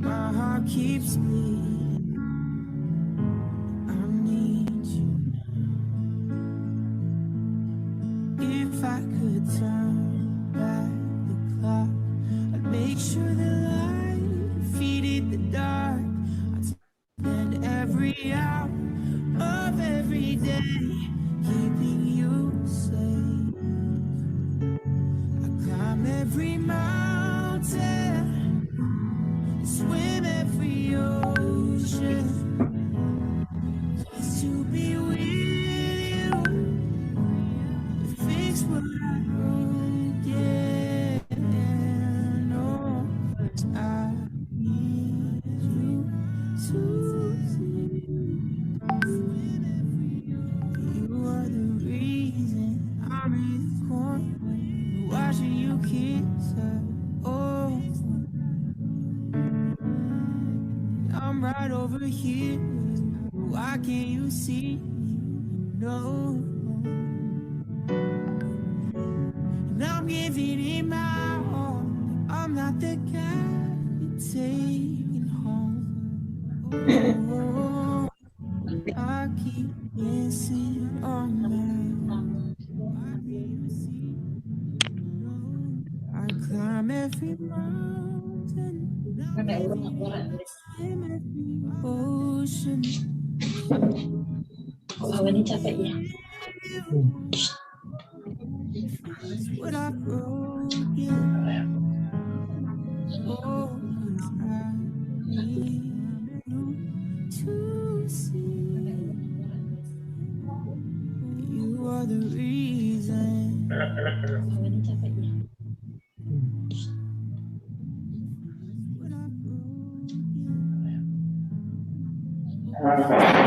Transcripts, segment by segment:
My heart keeps bleeding. I need you. If I could turn back the clock, I'd make sure the light defeated the dark. I'd spend every hour of every day keeping you safe. I climb every mountain, swim every ocean, just to be with you, fix what I broke. Yeah, no, 'cause I need you to see. You are the reason I'm in the corner, watching you kiss her. Oh, I'm right over here. Why can't you see? No. And I'm giving it my all. I'm not the guy you're taking home. Oh, I keep missing on my own. Why can't you see? No. I climb every mountain, swim every ocean. Ini capek ya. What I broke, yeah. Oh, 'cause I need you to see. You are the reason. Ini capek ya. What I broke, yeah.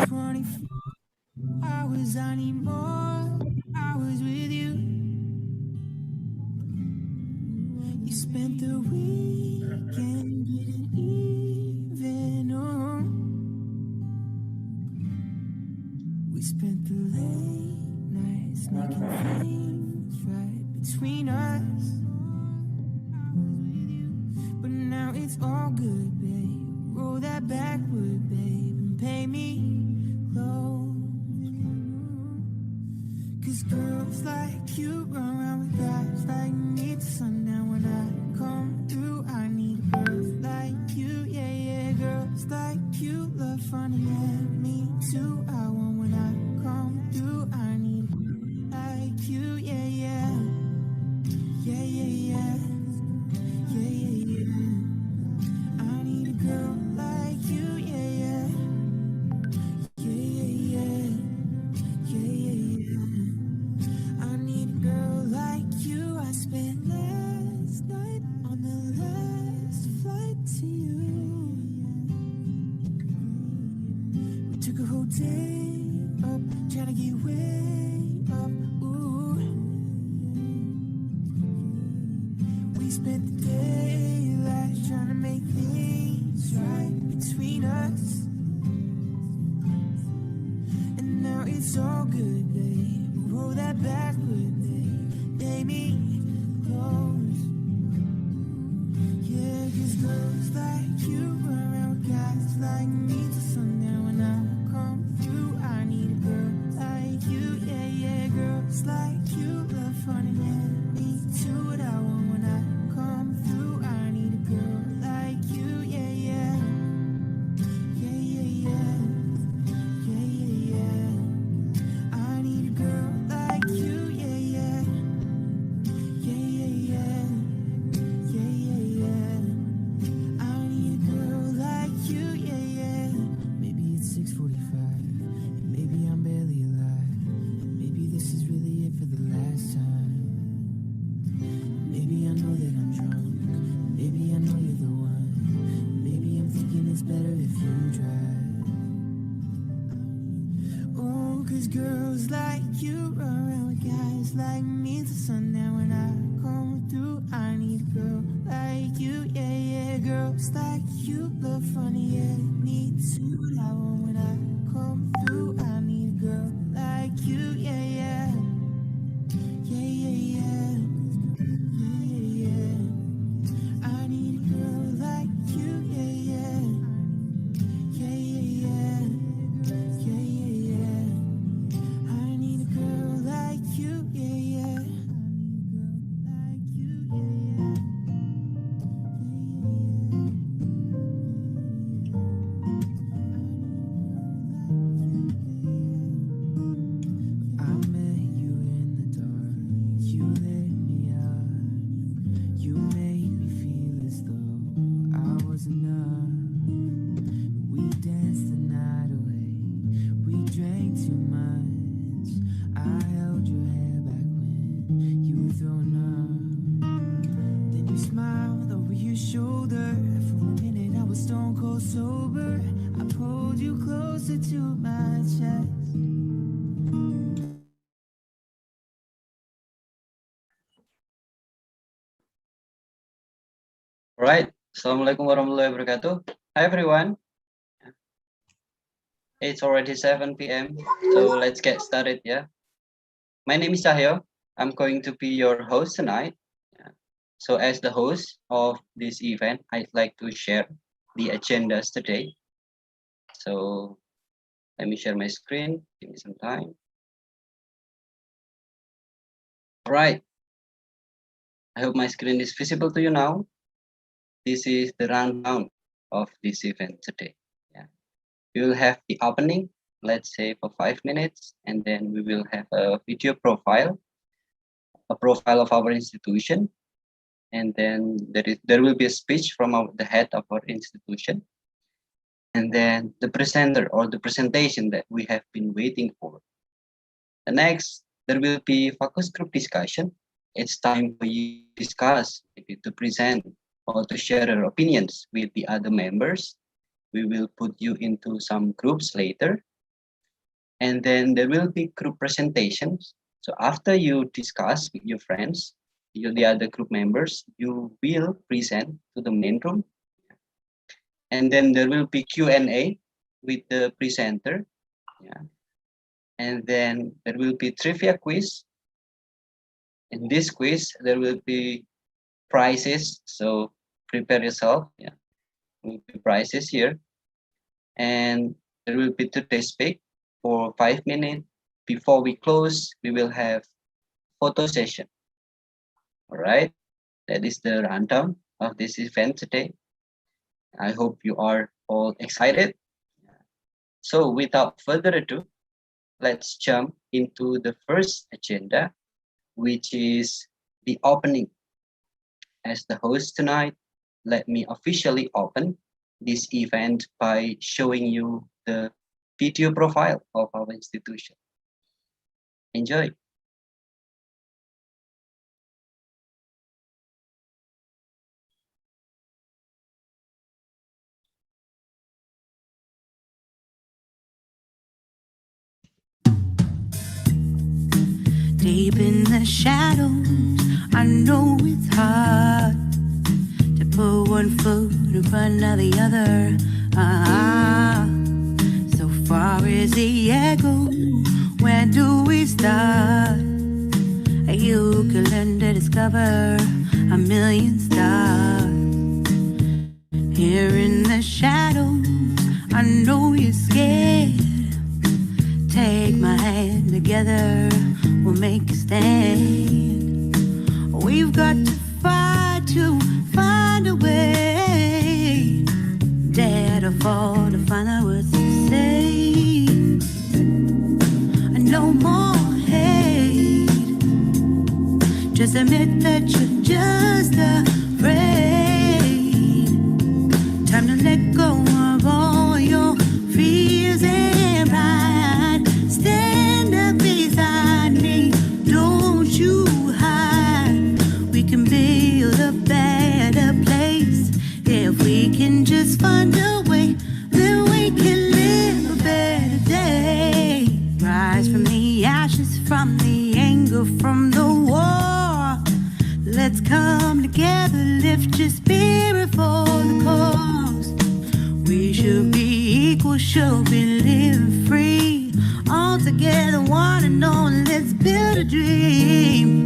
24 hours, I need more hours with you. You spent the weekend getting even. Oh, we spent the late nights making things right between us. But now it's all good, babe. Roll that backward, babe, and pay me close. 'Cause girls like you run around with guys like me till sundown. When I come through, I need a girl like you, yeah, yeah. Girls like you love fun, yeah, me too. I want when I come through, I need a girl like you, yeah, yeah. Yeah, yeah, yeah. Yeah, yeah, yeah. I need a girl like you, yeah, yeah. Yeah, yeah, yeah. Yeah, yeah, yeah. I need a girl like you. I spent last night on the last flight to you. We took a whole day up, trying to get way up. Ooh. We spent the daylight trying to make things right between us. And now it's all good, babe. Roll that backward, babe. Lay me close. Yeah, 'cause girls like you run around with guys like me till sundown. When I come through, I need a girl like you, yeah, yeah. Girls like you love fun, and yeah, me too. What I want when I come through, I need a girl like you, yeah, yeah. Yeah, yeah, yeah. Yeah, yeah, yeah. I need a girl like you, yeah, yeah. Yeah, yeah, yeah. Yeah, yeah, yeah. I need a girl like you, yeah, yeah. Maybe it's 6:45, and maybe I'm barely alive. And maybe this is really it for the last time. Maybe I know that I'm drunk. Maybe I know you're the one. Maybe I'm thinking it's better if you drive. Oh, 'cause girls like you run around with guys like me till sundown. When I come through, I need a girl like you, yeah, yeah. Girls like you love funny, yeah, me too. What I want when I come through, I need a girl like you, yeah, yeah. Yeah, yeah, yeah. Yeah, yeah, yeah. I need a girl like you, yeah, yeah. over. For a minute I was stone cold sober. I pulled you closer to my chest. Alright, Assalamualaikum warahmatullahi wabarakatuh. Hi everyone. It's already 7 p.m. So let's get started, yeah. My name is Cahyo. I'm going to be your host tonight. So as the host of this event, I'd like to share the agendas today. So let me share my screen. Give me some time. Alright. I hope my screen is visible to you now. This is the rundown of this event today. Yeah. We will have the opening, let's say for 5 minutes, and then we will have a video profile, a profile of our institution, and then there will be a speech from the head of our institution, and then the presenter or the presentation that we have been waiting for. The next, there will be focus group discussion. It's time for you to discuss, maybe to present or to share your opinions with the other members. We will put you into some groups later. And then there will be group presentations. So after you discuss with your friends, the other group members, you will present to the main room. And then there will be Q&A with the presenter. Yeah. And then there will be trivia quiz. In this quiz, there will be prizes. So prepare yourself. Yeah. There will be prizes here. And there will be today's speak for 5 minutes. Before we close, we will have photo session. All right, that is the rundown of this event today. I hope you are all excited. So without further ado, let's jump into the first agenda, which is the opening. As the host tonight, let me officially open this event by showing you the video profile of our institution. Enjoy. Deep in the shadows, I know it's hard to put one foot in front of the other. So far as the echo, where do we start? You can learn to discover a million stars. Here in the shadows, I know you're scared. Take my hand, together we'll make a stand. We've got to fight to find a way. Dare to fall to find out what to say. No more hate. Just admit that you're just afraid. Time to let go of all your fears and pride. Stand up beside me, don't you hide. We can build a better place. If we can just find a way, then we can live a better day. Rise from the ashes, from the anger, from the war. Let's come together, lift your spirit for the cause. We should be equal, should be living free. All together, one and all, let's build a dream.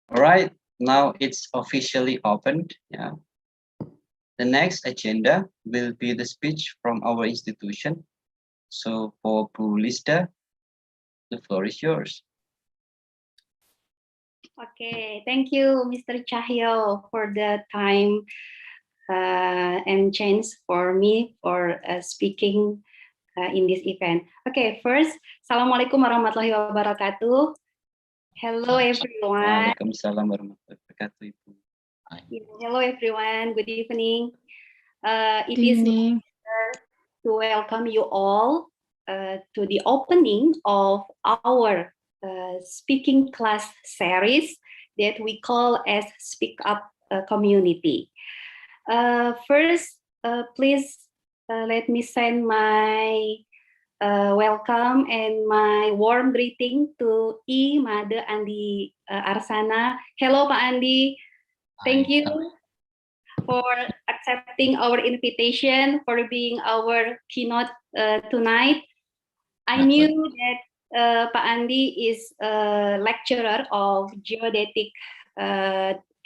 All right, now it's officially opened. Yeah. The next agenda will be the speech from our institution. So for Bu Lista, the floor is yours. Okay, thank you, Mr. Cahyo, for the time and chance for me for speaking in this event. Okay, first, Assalamualaikum warahmatullahi wabarakatuh. Hello, everyone. Waalaikumsalam warahmatullahi wabarakatuh. Hello, everyone. Good evening. It Good is my evening. pleasure to welcome you all to the opening of our speaking class series that we call as SpeakUp Community. First, please let me send my welcome and my warm greeting to Made, Andi, Arsana. Hello, Pak Andi. Thank you for accepting our invitation, for being our keynote tonight. I knew that Pak Andi is a lecturer of geodetic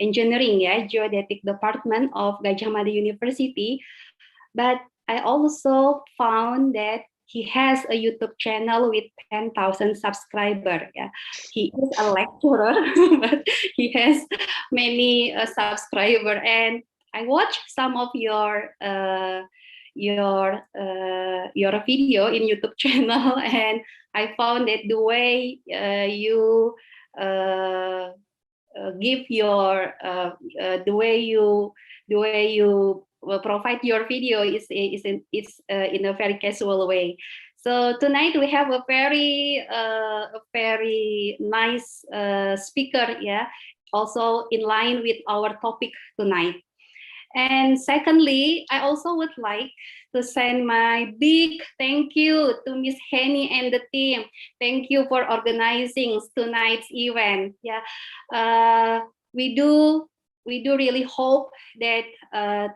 engineering, geodetic department of Gajah Mada University. But I also found that he has a YouTube channel with 10,000 subscribers. Yeah. He is a lecturer, but he has many subscribers. And I watched some of your video in YouTube channel, and I found that the way you give your the way you provide your video is in a very casual way. So tonight we have a very nice speaker, also in line with our topic tonight. And secondly, I also would like to send my big thank you to Miss Henny and the team. Thank you for organizing tonight's event. We do really hope that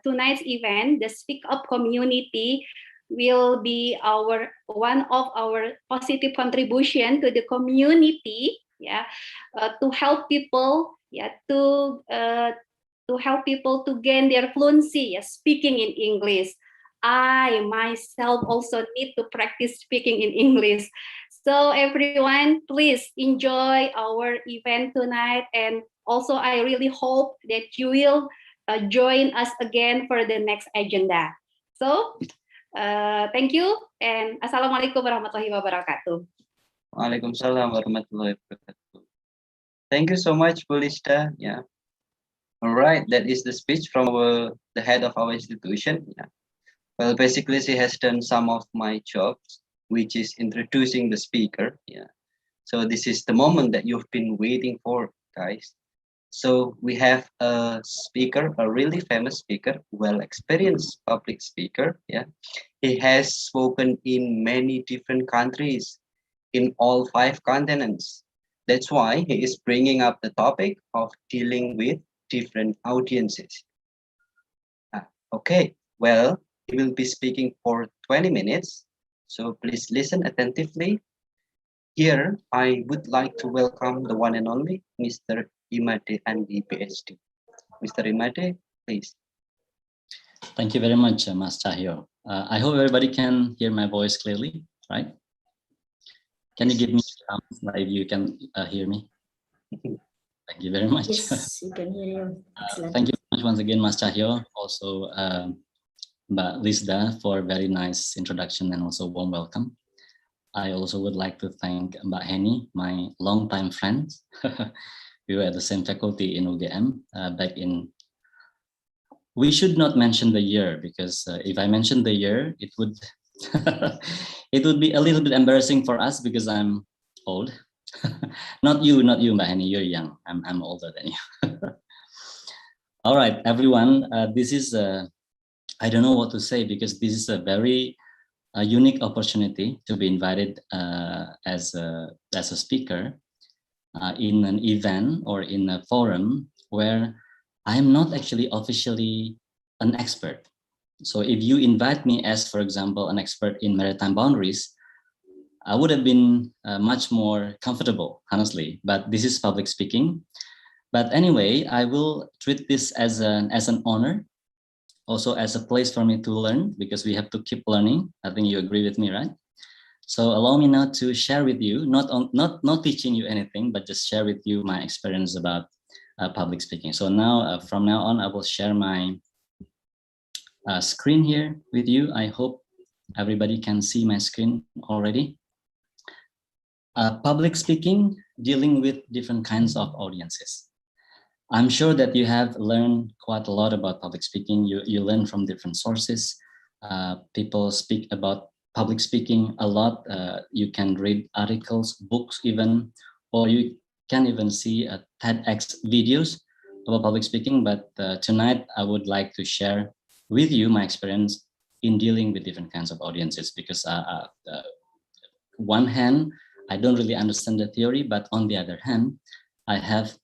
tonight's event, the Speak Up community, will be one of our positive contribution to the community. To help people. To help people to gain their fluency speaking in English. I myself also need to practice speaking in English. So everyone, please enjoy our event tonight. And also, I really hope that you will join us again for the next agenda. So, thank you. And Assalamualaikum warahmatullahi wabarakatuh. Waalaikumsalam warahmatullahi wabarakatuh. Thank you so much, Bulista. Yeah. All right, that is the speech from the head of our institution. Yeah. Well, basically, she has done some of my jobs, which is introducing the speaker. Yeah. So this is the moment that you've been waiting for, guys. So we have a speaker, a really famous speaker, well-experienced public speaker. Yeah. He has spoken in many different countries, in all 5 continents. That's why he is bringing up the topic of dealing with different audiences. Okay, well, he will be speaking for 20 minutes, so please listen attentively. Here, I would like to welcome the one and only Mr. Imade Andi, PhD. Mr. Imade, please. Thank you very much, Mas Cahyo. I hope everybody can hear my voice clearly, right? Can you give me a thumbs up if you can hear me? Thank you very much. Yes, we can hear you. Thank you very much once again, Mas Cahyo. Also, Mbak Lisda for very nice introduction and also warm welcome. I also would like to thank Mbak Henny, my longtime friend. We were at the same faculty in UGM back in. We should not mention the year because if I mention the year, it would it would be a little bit embarrassing for us because I'm old. Not you, Mbak Henny. You're young. I'm older than you. All right, everyone. This is I don't know what to say because this is a very unique opportunity to be invited as a speaker in an event or in a forum where I am not actually officially an expert. So if you invite me as, for example, an expert in maritime boundaries, I would have been much more comfortable, honestly, but this is public speaking. But anyway, I will treat this as an honor, also as a place for me to learn, because we have to keep learning. I think you agree with me, right? So allow me now to share with you, not teaching you anything, but just share with you my experience about public speaking. So now, from now on, I will share my screen here with you. I hope everybody can see my screen already. Public speaking, dealing with different kinds of audiences. I'm sure that you have learned quite a lot about public speaking. You learn from different sources. People speak about public speaking a lot. You can read articles, books even, or you can even see TEDx videos about public speaking. But tonight I would like to share with you my experience in dealing with different kinds of audiences, because one hand, I don't really understand the theory, but on the other hand, I have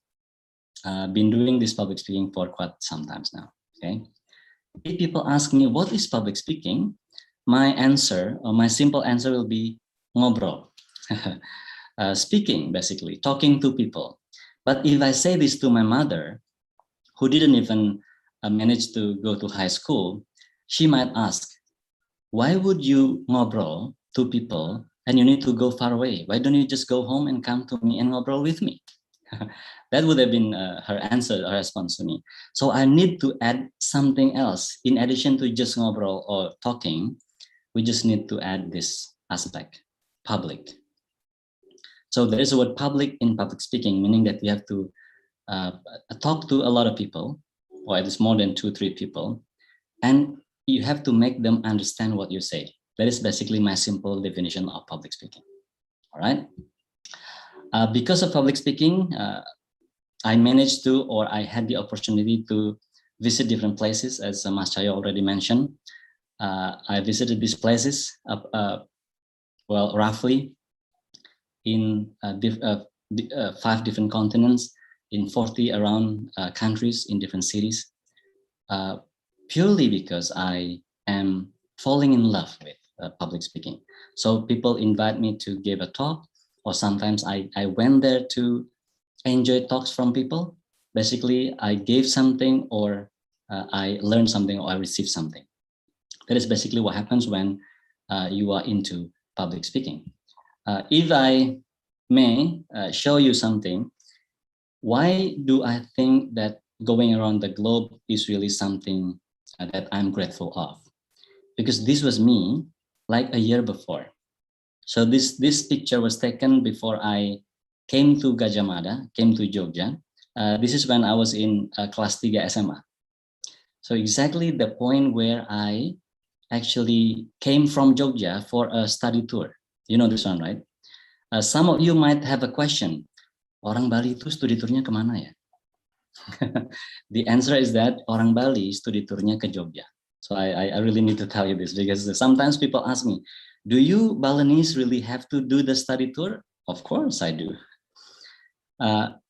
been doing this public speaking for quite some times now. Okay, if people ask me what is public speaking, my answer, or my simple answer, will be ngobrol. Speaking, basically talking to people. But if I say this to my mother, who didn't even manage to go to high school, she might ask, why would you ngobrol to people and you need to go far away? Why don't you just go home and come to me and ngobrol with me? That would have been her answer, her response to me. So I need to add something else. In addition to just ngobrol or talking, we just need to add this aspect, public. So there is a word public in public speaking, meaning that we have to talk to a lot of people, or at least more than 2-3 people, and you have to make them understand what you say. That is basically my simple definition of public speaking. All right. Because of public speaking, I managed to, or I had the opportunity to visit different places, as Mas Cahyo already mentioned. I visited these places, well, roughly in 5 different continents, in 40 around countries, in different cities, purely because I am falling in love with public speaking. So people invite me to give a talk, or sometimes I went there to enjoy talks from people. Basically, I gave something, or I learned something, or I received something. That is basically what happens when you are into public speaking. If I may show you something, why do I think that going around the globe is really something that I'm grateful of? Because this was me like a year before. So this picture was taken before I came to Gajah Mada, came to Jogja. This is when I was in class 3 SMA. So exactly the point where I actually came from Jogja for a study tour. You know this one, right? Some of you might have a question. Orang Bali itu studi turnya kemana ya? The answer is that orang Bali studi turnya ke Jogja. So I really need to tell you this, because sometimes people ask me, do you Balinese really have to do the study tour? Of course I do.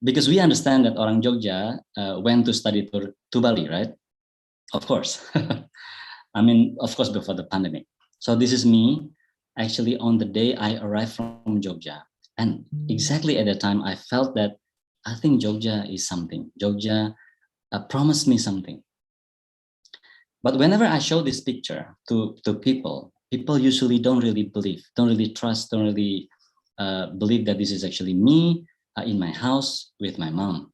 Because we understand that orang Jogja went to study tour to Bali, right? Of course. I mean, of course, before the pandemic. So this is me actually on the day I arrived from Jogja. And exactly at that time, I felt that I think Jogja is something. Jogja promised me something. But whenever I show this picture to people, people usually don't really believe, don't really trust, don't really believe that this is actually me in my house with my mom.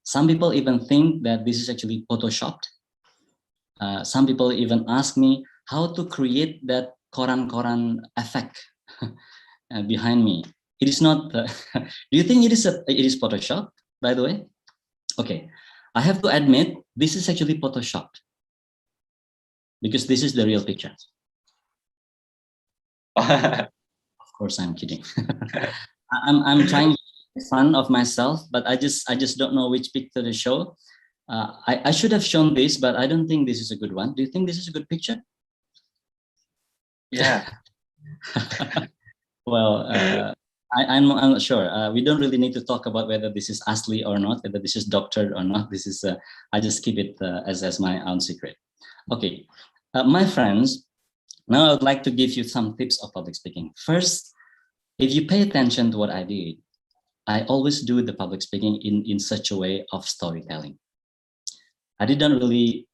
Some people even think that this is actually photoshopped. Some people even ask me how to create that koran-koran effect behind me. It is not. Do you think it is photoshopped? By the way, okay. I have to admit this is actually photoshopped, because this is the real picture. Of course, I'm kidding. I'm trying to make fun of myself, but I just don't know which picture to show. I should have shown this, but I don't think this is a good one. Do you think this is a good picture? Yeah. Well, I'm not sure. We don't really need to talk about whether this is asli or not, whether this is doctored or not. This is I just keep it as my own secret. Okay, my friends. Now I would like to give you some tips of public speaking. First, if you pay attention to what I did, I always do the public speaking in such a way of storytelling. I didn't really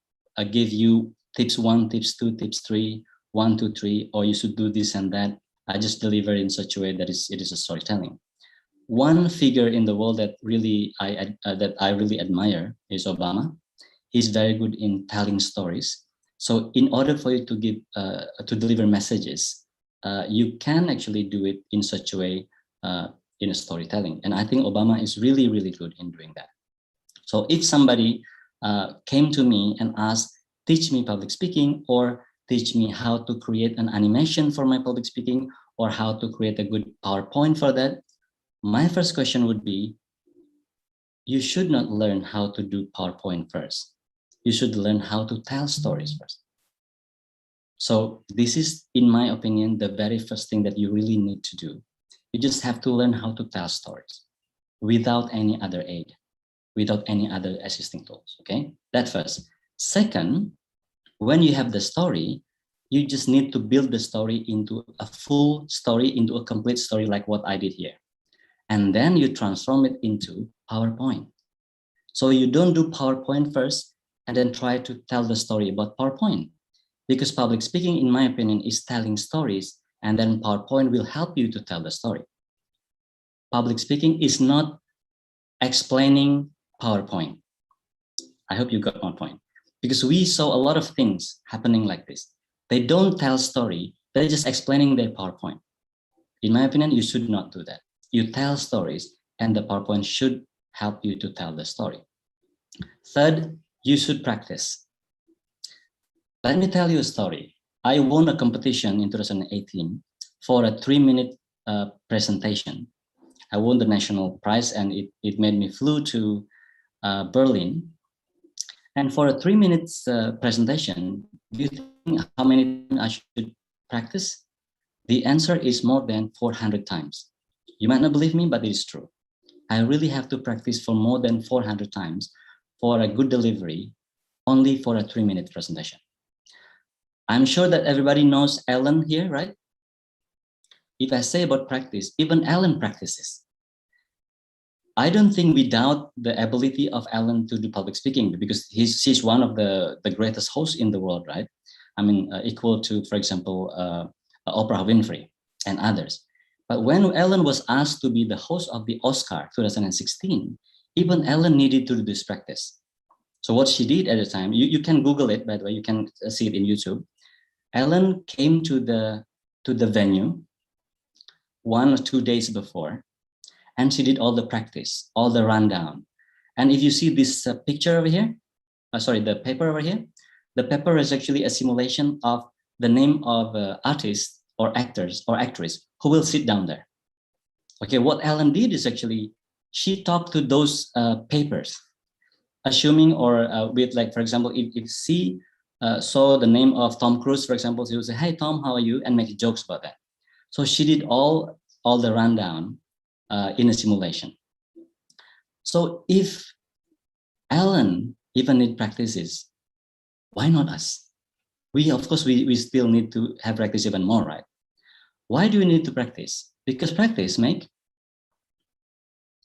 give you tips 1, tips 2, tips 3, 1, 2, 3, or you should do this and that. I just deliver in such a way that it is a storytelling. One figure in the world that really I really admire is Obama. He's very good in telling stories. So in order for you to give to deliver messages, you can actually do it in such a way in a storytelling. And I think Obama is really, really good in doing that. So if somebody came to me and asked, teach me public speaking, or teach me how to create an animation for my public speaking, or how to create a good PowerPoint for that, my first question would be, you should not learn how to do PowerPoint first. You should learn how to tell stories first. So this is, in my opinion, the very first thing that you really need to do. You just have to learn how to tell stories without any other aid, without any other assisting tools, okay? That first. Second, when you have the story, you just need to build the story into a full story, into a complete story like what I did here. And then you transform it into PowerPoint. So you don't do PowerPoint first and then try to tell the story about PowerPoint. Because public speaking, in my opinion, is telling stories, and then PowerPoint will help you to tell the story. Public speaking is not explaining PowerPoint. I hope you got my point. Because we saw a lot of things happening like this. They don't tell story, they're just explaining their PowerPoint. In my opinion, you should not do that. You tell stories, and the PowerPoint should help you to tell the story. Third, you should practice. Let me tell you a story. I won a competition in 2018 for a 3-minute presentation. I won the national prize, and it made me flew to Berlin. And for a 3 minutes presentation, do you think how many times I should practice? The answer is more than 400 times. You might not believe me, but it is true. I really have to practice for more than 400 times for a good delivery, only for a 3-minute presentation. I'm sure that everybody knows Ellen here, right? If I say about practice, even Ellen practices. I don't think we doubt the ability of Ellen to do public speaking, because she's one of the greatest hosts in the world, right? I mean, equal to, for example, Oprah Winfrey and others. But when Ellen was asked to be the host of the Oscar 2016, even Ellen needed to do this practice. So what she did at the time, you can Google it, by the way, you can see it in YouTube. Ellen came to the venue 1 or 2 days before, and she did all the practice, all the rundown. And if you see this picture over here, the paper over here, the paper is actually a simulation of the name of artists or actors or actress who will sit down there. Okay, what Ellen did is actually, she talked to those papers, assuming or with, like, for example, if she saw the name of Tom Cruise, for example, she would say, "Hey Tom, how are you?" and make jokes about that. So she did all the rundown in a simulation. So if Ellen even need practices, why not us? We, of course, we still need to have practice even more, right? Why do we need to practice? Because practice make,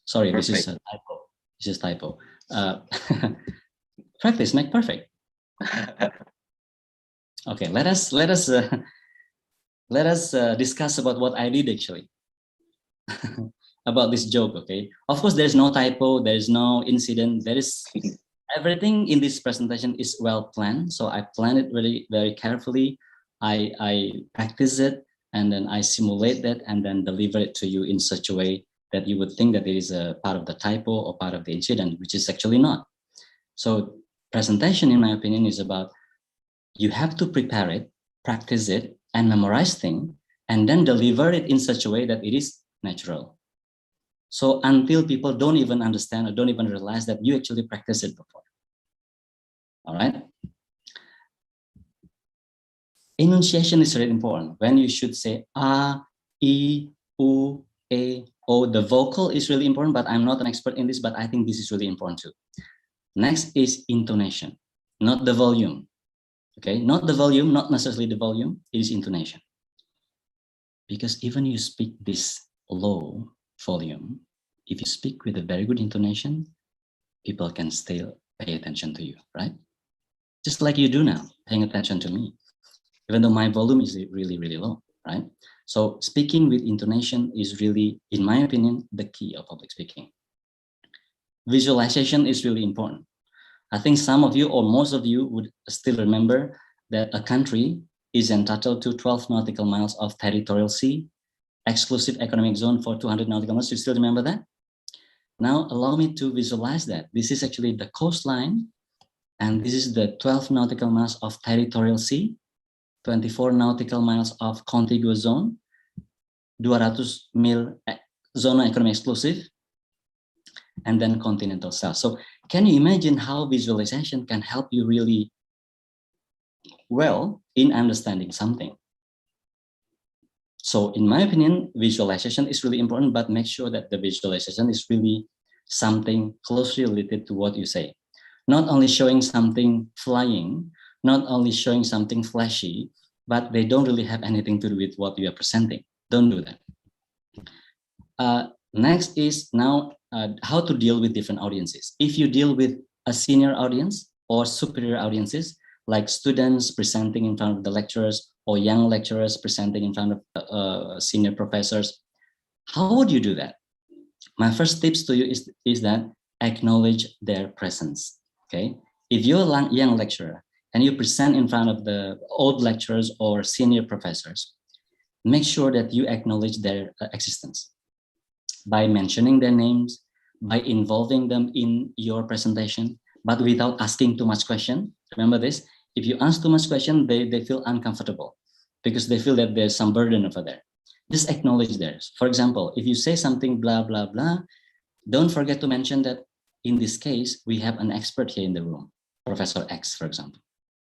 sorry, perfect. This is a typo. This is typo. Practice make perfect. Okay, let us discuss about what I did actually. About this joke, okay? Of course, there's no typo, there is no incident, there is everything in this presentation is well planned. So I planned it really very carefully. I practice it, and then I simulate that, and then deliver it to you in such a way that you would think that it is a part of the typo or part of the incident, which is actually not. So presentation, in my opinion, is about, you have to prepare it, practice it, and memorize things, and then deliver it in such a way that it is natural. So until people don't even understand or don't even realize that you actually practiced it before. All right. Enunciation is really important. When you should say a, I, U, E, O, the vocal is really important, but I'm not an expert in this, but I think this is really important too. Next is intonation, not the volume. Okay, not the volume, not necessarily the volume, it is intonation. Because even you speak this low volume, if you speak with a very good intonation, people can still pay attention to you, right? Just like you do now, paying attention to me, even though my volume is really, really low, right? So speaking with intonation is really, in my opinion, the key of public speaking. Visualization is really important. I think some of you or most of you would still remember that a country is entitled to 12 nautical miles of territorial sea, exclusive economic zone for 200 nautical miles. You still remember that? Now allow me to visualize that. This is actually the coastline, and this is the 12 nautical miles of territorial sea, 24 nautical miles of contiguous zone, 200 mil zona economy exclusive, and then continental shelf. So can you imagine how visualization can help you really well in understanding something? So in my opinion, visualization is really important, but make sure that the visualization is really something closely related to what you say. Not only showing something flying, not only showing something flashy, but they don't really have anything to do with what you are presenting. Don't do that. Next is now how to deal with different audiences. If you deal with a senior audience or superior audiences, like students presenting in front of the lecturers or young lecturers presenting in front of senior professors, how would you do that? My first tips to you is that acknowledge their presence, okay? If you're a young lecturer and you present in front of the old lecturers or senior professors, make sure that you acknowledge their existence by mentioning their names, by involving them in your presentation, but without asking too much question. Remember this, if you ask too much question, they feel uncomfortable because they feel that there's some burden over there. Just acknowledge theirs. For example, if you say something blah, blah, blah, don't forget to mention that in this case, we have an expert here in the room, Professor X, for example.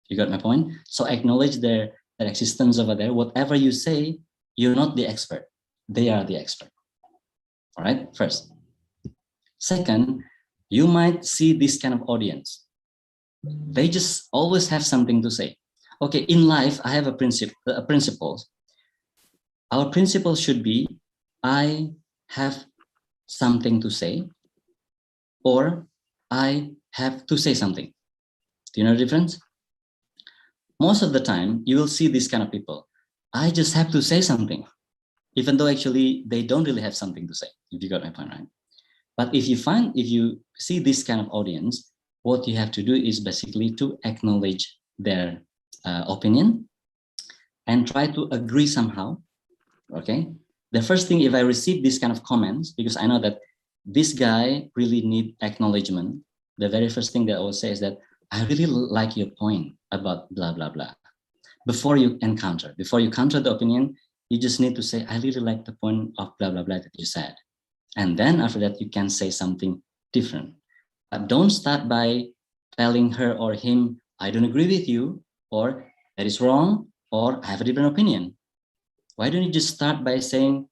You got my point? So acknowledge their existence over there. Whatever you say, you're not the expert. They are the expert. All right, first. Second, you might see this kind of audience. They just always have something to say. Okay, in life, I have a principle. Our principle should be, I have something to say, or I have to say something. Do you know the difference? Most of the time, you will see these kind of people. I just have to say something, even though actually they don't really have something to say, if you got my point, right? But if you see this kind of audience, what you have to do is basically to acknowledge their opinion and try to agree somehow, okay? The first thing, if I receive this kind of comments, because I know that this guy really need acknowledgement, the very first thing that I will say is that I really like your point about blah, blah, blah. Before you counter the opinion, you just need to say, I really like the point of blah, blah, blah that you said. And then after that, you can say something different. But don't start by telling her or him, I don't agree with you, or that is wrong, or I have a different opinion. Why don't you just start by saying,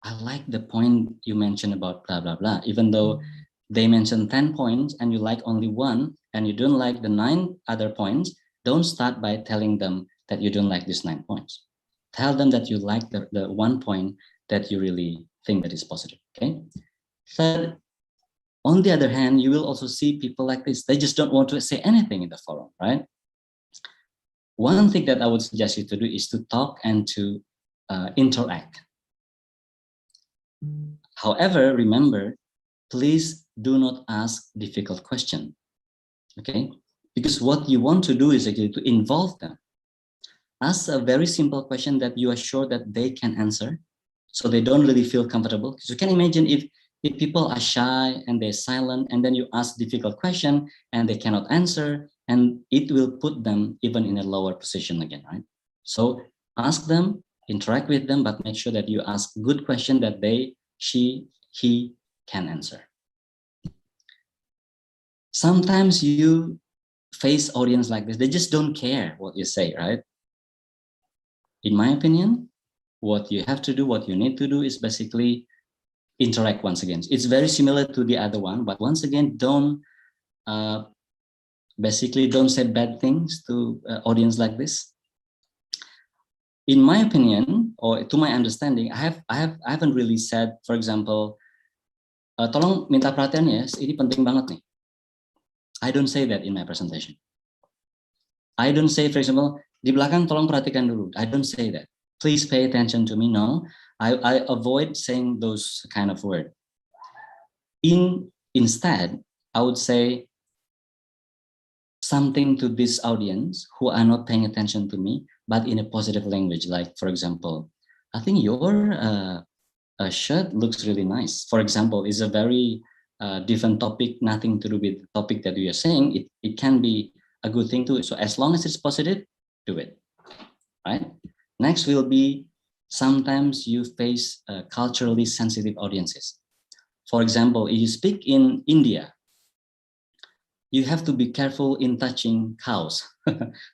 I like the point you mentioned about blah, blah, blah, even though they mentioned 10 points and you like only one and you don't like the 9 other points, don't start by telling them that you don't like these 9 points. Tell them that you like the 1 point that you really think that is positive, okay? Third, on the other hand, you will also see people like this. They just don't want to say anything in the forum, right? One thing that I would suggest you to do is to talk and to interact. However, remember, please do not ask difficult questions, okay? Because what you want to do is actually to involve them. Ask a very simple question that you are sure that they can answer, so they don't really feel comfortable. So you can imagine if people are shy and they're silent, and then you ask difficult question and they cannot answer, and it will put them even in a lower position again, right? So ask them, interact with them, but make sure that you ask good question that they, she, he can answer. Sometimes you face audience like this, they just don't care what you say, right? In my opinion, what you have to do, what you need to do is basically interact once again. It's very similar to the other one, but once again, don't basically don't say bad things to audience like this. In my opinion, or to my understanding, I haven't really said, for example, tolong minta perhatian ya, ini penting banget nih. I don't say that in my presentation. I don't say, for example, di belakang tolong perhatikan dulu. I don't say that. Please pay attention to me. No, I avoid saying those kind of words. Instead, I would say something to this audience who are not paying attention to me, but in a positive language. Like, for example, I think your shirt looks really nice. For example, is a very different topic, nothing to do with the topic that you are saying, it can be a good thing too. So as long as it's positive, do it, right? Next will be, sometimes you face culturally sensitive audiences. For example, if you speak in India, you have to be careful in touching cows,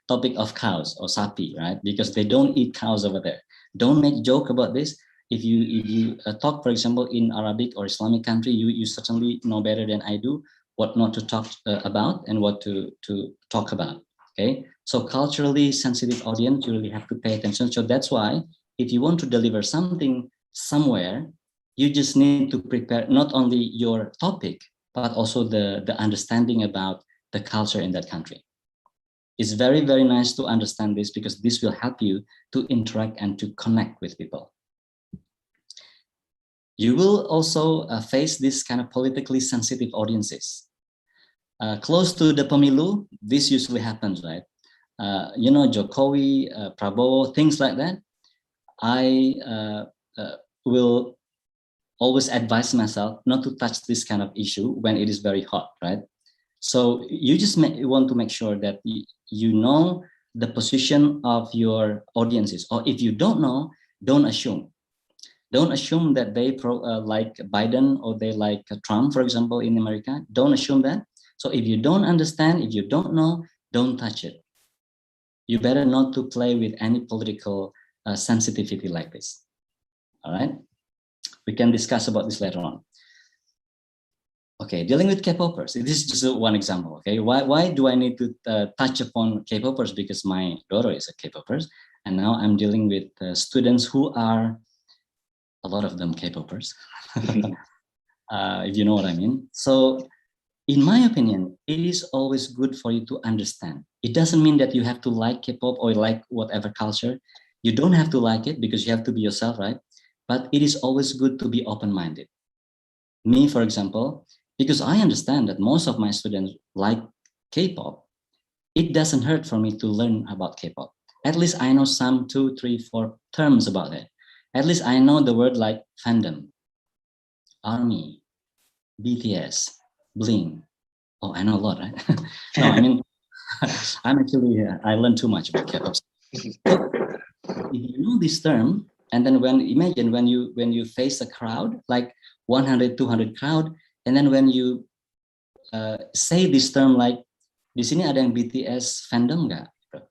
topic of cows or sapi, right? Because they don't eat cows over there. Don't make joke about this. If you talk, for example, in Arabic or Islamic country, you certainly know better than I do what not to talk about and what to talk about. Okay, so culturally sensitive audience, you really have to pay attention. So that's why if you want to deliver something somewhere, you just need to prepare not only your topic, but also the understanding about the culture in that country. It's very, very nice to understand this, because this will help you to interact and to connect with people. You will also face this kind of politically sensitive audiences. Close to the pemilu, this usually happens, right? You know, Jokowi, Prabowo, things like that. I will always advise myself not to touch this kind of issue when it is very hot, right? So you just want to make sure that you know the position of your audiences, or if you don't know, don't assume. Don't assume that they like Biden or they like Trump, for example, in America. Don't assume that. So if you don't understand, if you don't know, don't touch it. You better not to play with any political sensitivity like this. All right? We can discuss about this later on. Okay, dealing with K-popers. This is just one example. Okay, why do I need to touch upon K-popers? Because my daughter is a K-popper, and now I'm dealing with students who are, a lot of them K-popers, if you know what I mean. So in my opinion, it is always good for you to understand. It doesn't mean that you have to like K-pop or like whatever culture. You don't have to like it, because you have to be yourself, right? But it is always good to be open-minded. Me, for example, because I understand that most of my students like K-pop, it doesn't hurt for me to learn about K-pop. At least I know some 2, 3, 4 terms about it. At least I know the word like fandom, ARMY, BTS, Bling. Oh, I know a lot, right? No, I mean, I'm actually, I learned too much about K-pop. So, if you know this term, and then imagine when you face a crowd, like 100, 200 crowd, and then when you say this term like, di sini ada yang BTS fandom nggak?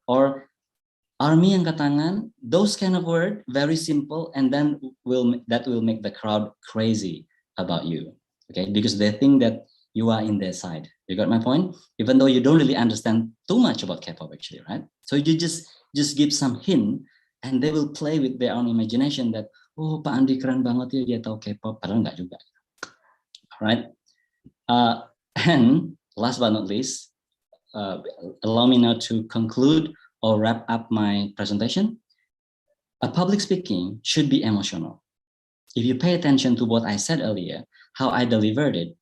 Or ARMY angkat tangan, those kind of word, very simple, and then that will make the crowd crazy about you, okay? Because they think that you are in their side. You got my point? Even though you don't really understand too much about K-pop actually, right? So you just give some hint, and they will play with their own imagination that, oh, Pak Andi keren banget ya, dia tahu K-pop, padahal nggak juga. Right? And last but not least, allow me now to conclude or wrap up my presentation. A public speaking should be emotional. If you pay attention to what I said earlier, how I delivered it,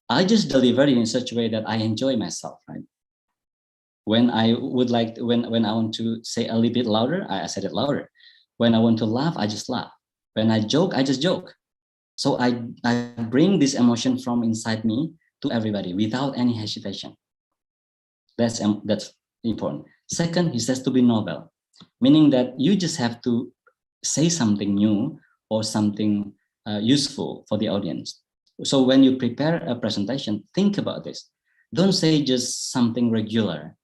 I just delivered it in such a way that I enjoy myself, right? When I would like, when I want to say a little bit louder, I said it louder. When I want to laugh, I just laugh. When I joke, I just joke. So I bring this emotion from inside me to everybody without any hesitation. That's important. Second, it has to be novel, meaning that you just have to say something new or something useful for the audience. So when you prepare a presentation, think about this. Don't say just something regular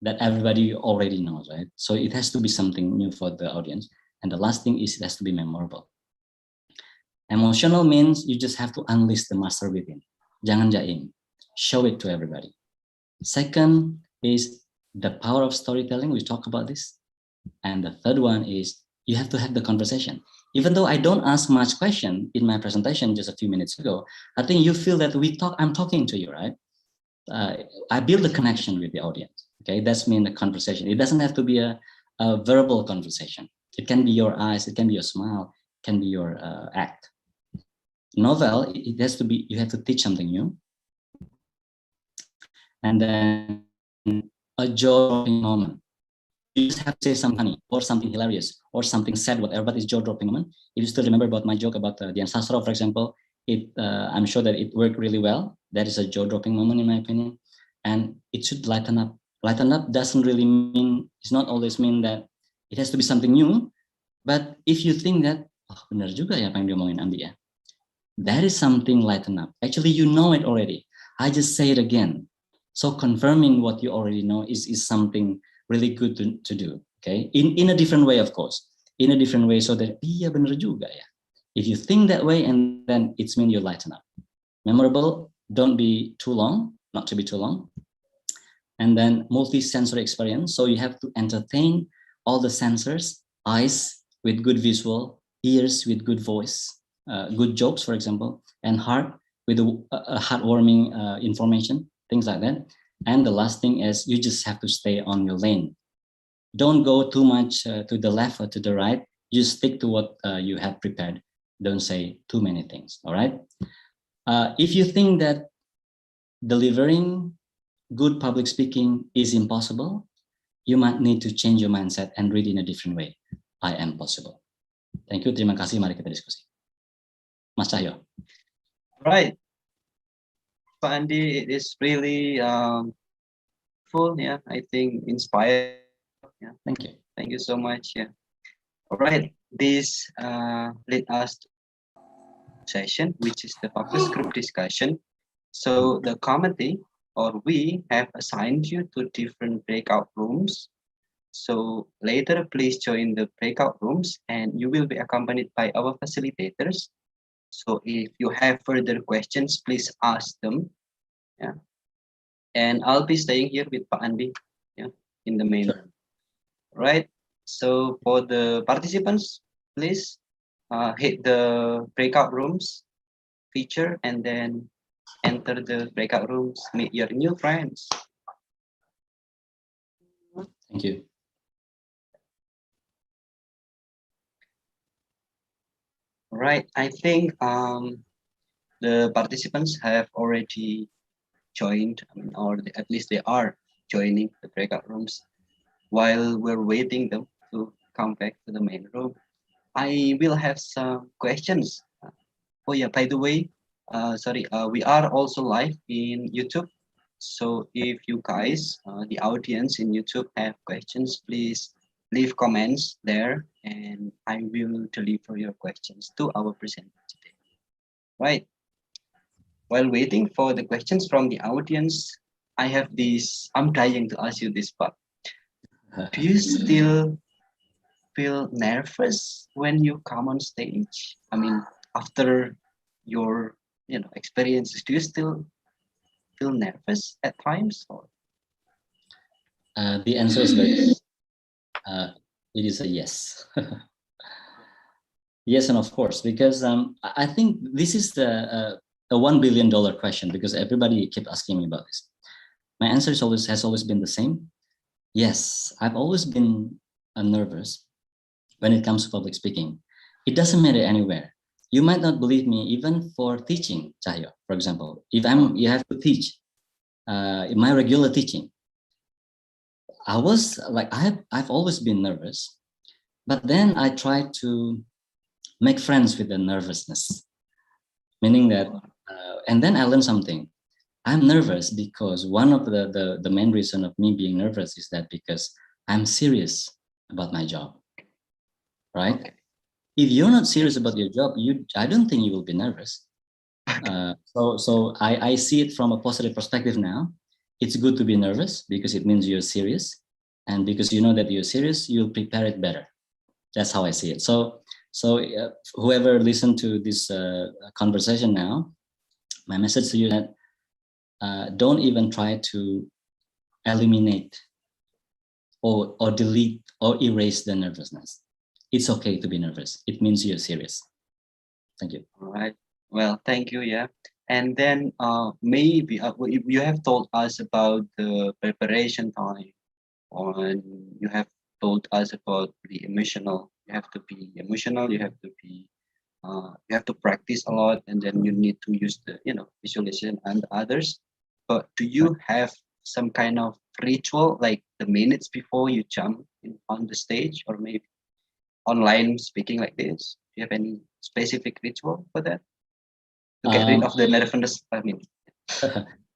that everybody already knows, right? So it has to be something new for the audience. And the last thing is it has to be memorable. Emotional means you just have to unleash the master within. Jangan jaim. Show it to everybody. Second is the power of storytelling. We talk about this. And the third one is you have to have the conversation. Even though I don't ask much question in my presentation just a few minutes ago, I think you feel that I'm talking to you, right? I build a connection with the audience. Okay, that's mean the conversation. It doesn't have to be a verbal conversation. It can be your eyes, it can be your smile, it can be your act. Novel, it has to be, you have to teach something new. And then a jaw-dropping moment. You just have to say something funny or something hilarious or something sad, whatever, but it's jaw-dropping moment. If you still remember about my joke about Dian Sastro, for example, I'm sure that it worked really well. That is a jaw-dropping moment in my opinion, and it should lighten up. Lighten up doesn't really mean, it's not always mean that it has to be something new, but if you think that, oh benar juga ya apa yang diomongin Andi ya, that is something lighten up. Actually, you know it already. I just say it again. So confirming what you already know is something really good to do. Okay, in a different way, of course, in a different way, so that iya benar juga ya. If you think that way, and then it's mean you lighten up. Memorable, don't be too long, not to be too long. And then multi-sensory experience. So you have to entertain all the sensors, eyes with good visual, ears with good voice, good jokes, for example, and heart with a heartwarming information, things like that. And the last thing is you just have to stay on your lane. Don't go too much to the left or to the right. Just stick to what you have prepared. Don't say too many things, all right? If you think that delivering good public speaking is impossible, you might need to change your mindset and read in a different way. I am possible. Thank you, terima kasih, mari kita diskusi. Mas Cahyo. Right. Pak Andi, it is really full, yeah, I think inspired. Yeah. Thank you. Thank you so much. Yeah. All right. This led us to session, which is the focus group discussion. So the committee or we have assigned you to different breakout rooms. So later, please join the breakout rooms and you will be accompanied by our facilitators. So if you have further questions, please ask them. Yeah. And I'll be staying here with Pak Andi, yeah, in the main room. Right. So for the participants, please hit the breakout rooms feature and then enter the breakout rooms, meet your new friends. Thank you. Right, I think the participants have already joined, or at least they are joining the breakout rooms. While we're waiting them to come back to the main room, I will have some questions. Oh yeah, by the way, we are also live in YouTube. So if you guys, the audience in YouTube, have questions, please leave comments there and I will deliver your questions to our presenter today. Right. While waiting for the questions from the audience, I have this, I'm trying to ask you this part. Do you still feel nervous when you come on stage? I mean, after your experiences, do you still feel nervous at times? Or? The answer is very it is a yes. Yes, and of course, because I think this is a $1 billion question, because everybody kept asking me about this. My answer has always been the same. Yes, I've always been nervous when it comes to public speaking. It doesn't matter anywhere. You might not believe me, even for teaching, Cahyo, for example. If you have to teach, in my regular teaching, I was like, I've always been nervous, but then I try to make friends with the nervousness, meaning that, and then I learned something. I'm nervous because one of the main reason of me being nervous is that because I'm serious about my job, right? Okay. If you're not serious about your job, I don't think you will be nervous. So I see it from a positive perspective now. It's good to be nervous because it means you're serious, and because you know that you're serious, you'll prepare it better. That's how I see it. So whoever listened to this conversation now, my message to you is that don't even try to eliminate or delete or erase the nervousness. It's okay to be nervous. It means you're serious. Thank you. All right. Well, thank you. Yeah. And then maybe you have told us about the preparation time, and you have told us about the emotional. You have to be emotional. You have to be. You have to practice a lot, and then you need to use the visualization and others. But do you have some kind of ritual, like the minutes before you jump on the stage, or maybe online speaking like this? Do you have any specific ritual for that? to get rid of the nervousness. I mean,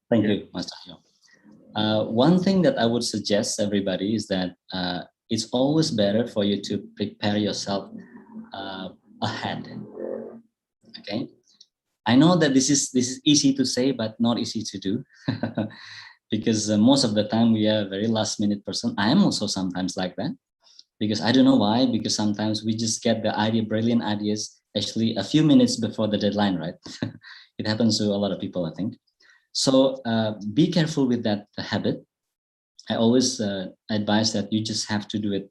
Thank you, Mas Cahyo. One thing that I would suggest everybody is that it's always better for you to prepare yourself ahead. Okay, I know that this is easy to say, but not easy to do, because most of the time we are a very last minute person. I am also sometimes like that, because I don't know why. Because sometimes we just get the brilliant ideas actually a few minutes before the deadline, right? It happens to a lot of people, I think. So be careful with that habit. I always advise that you just have to do it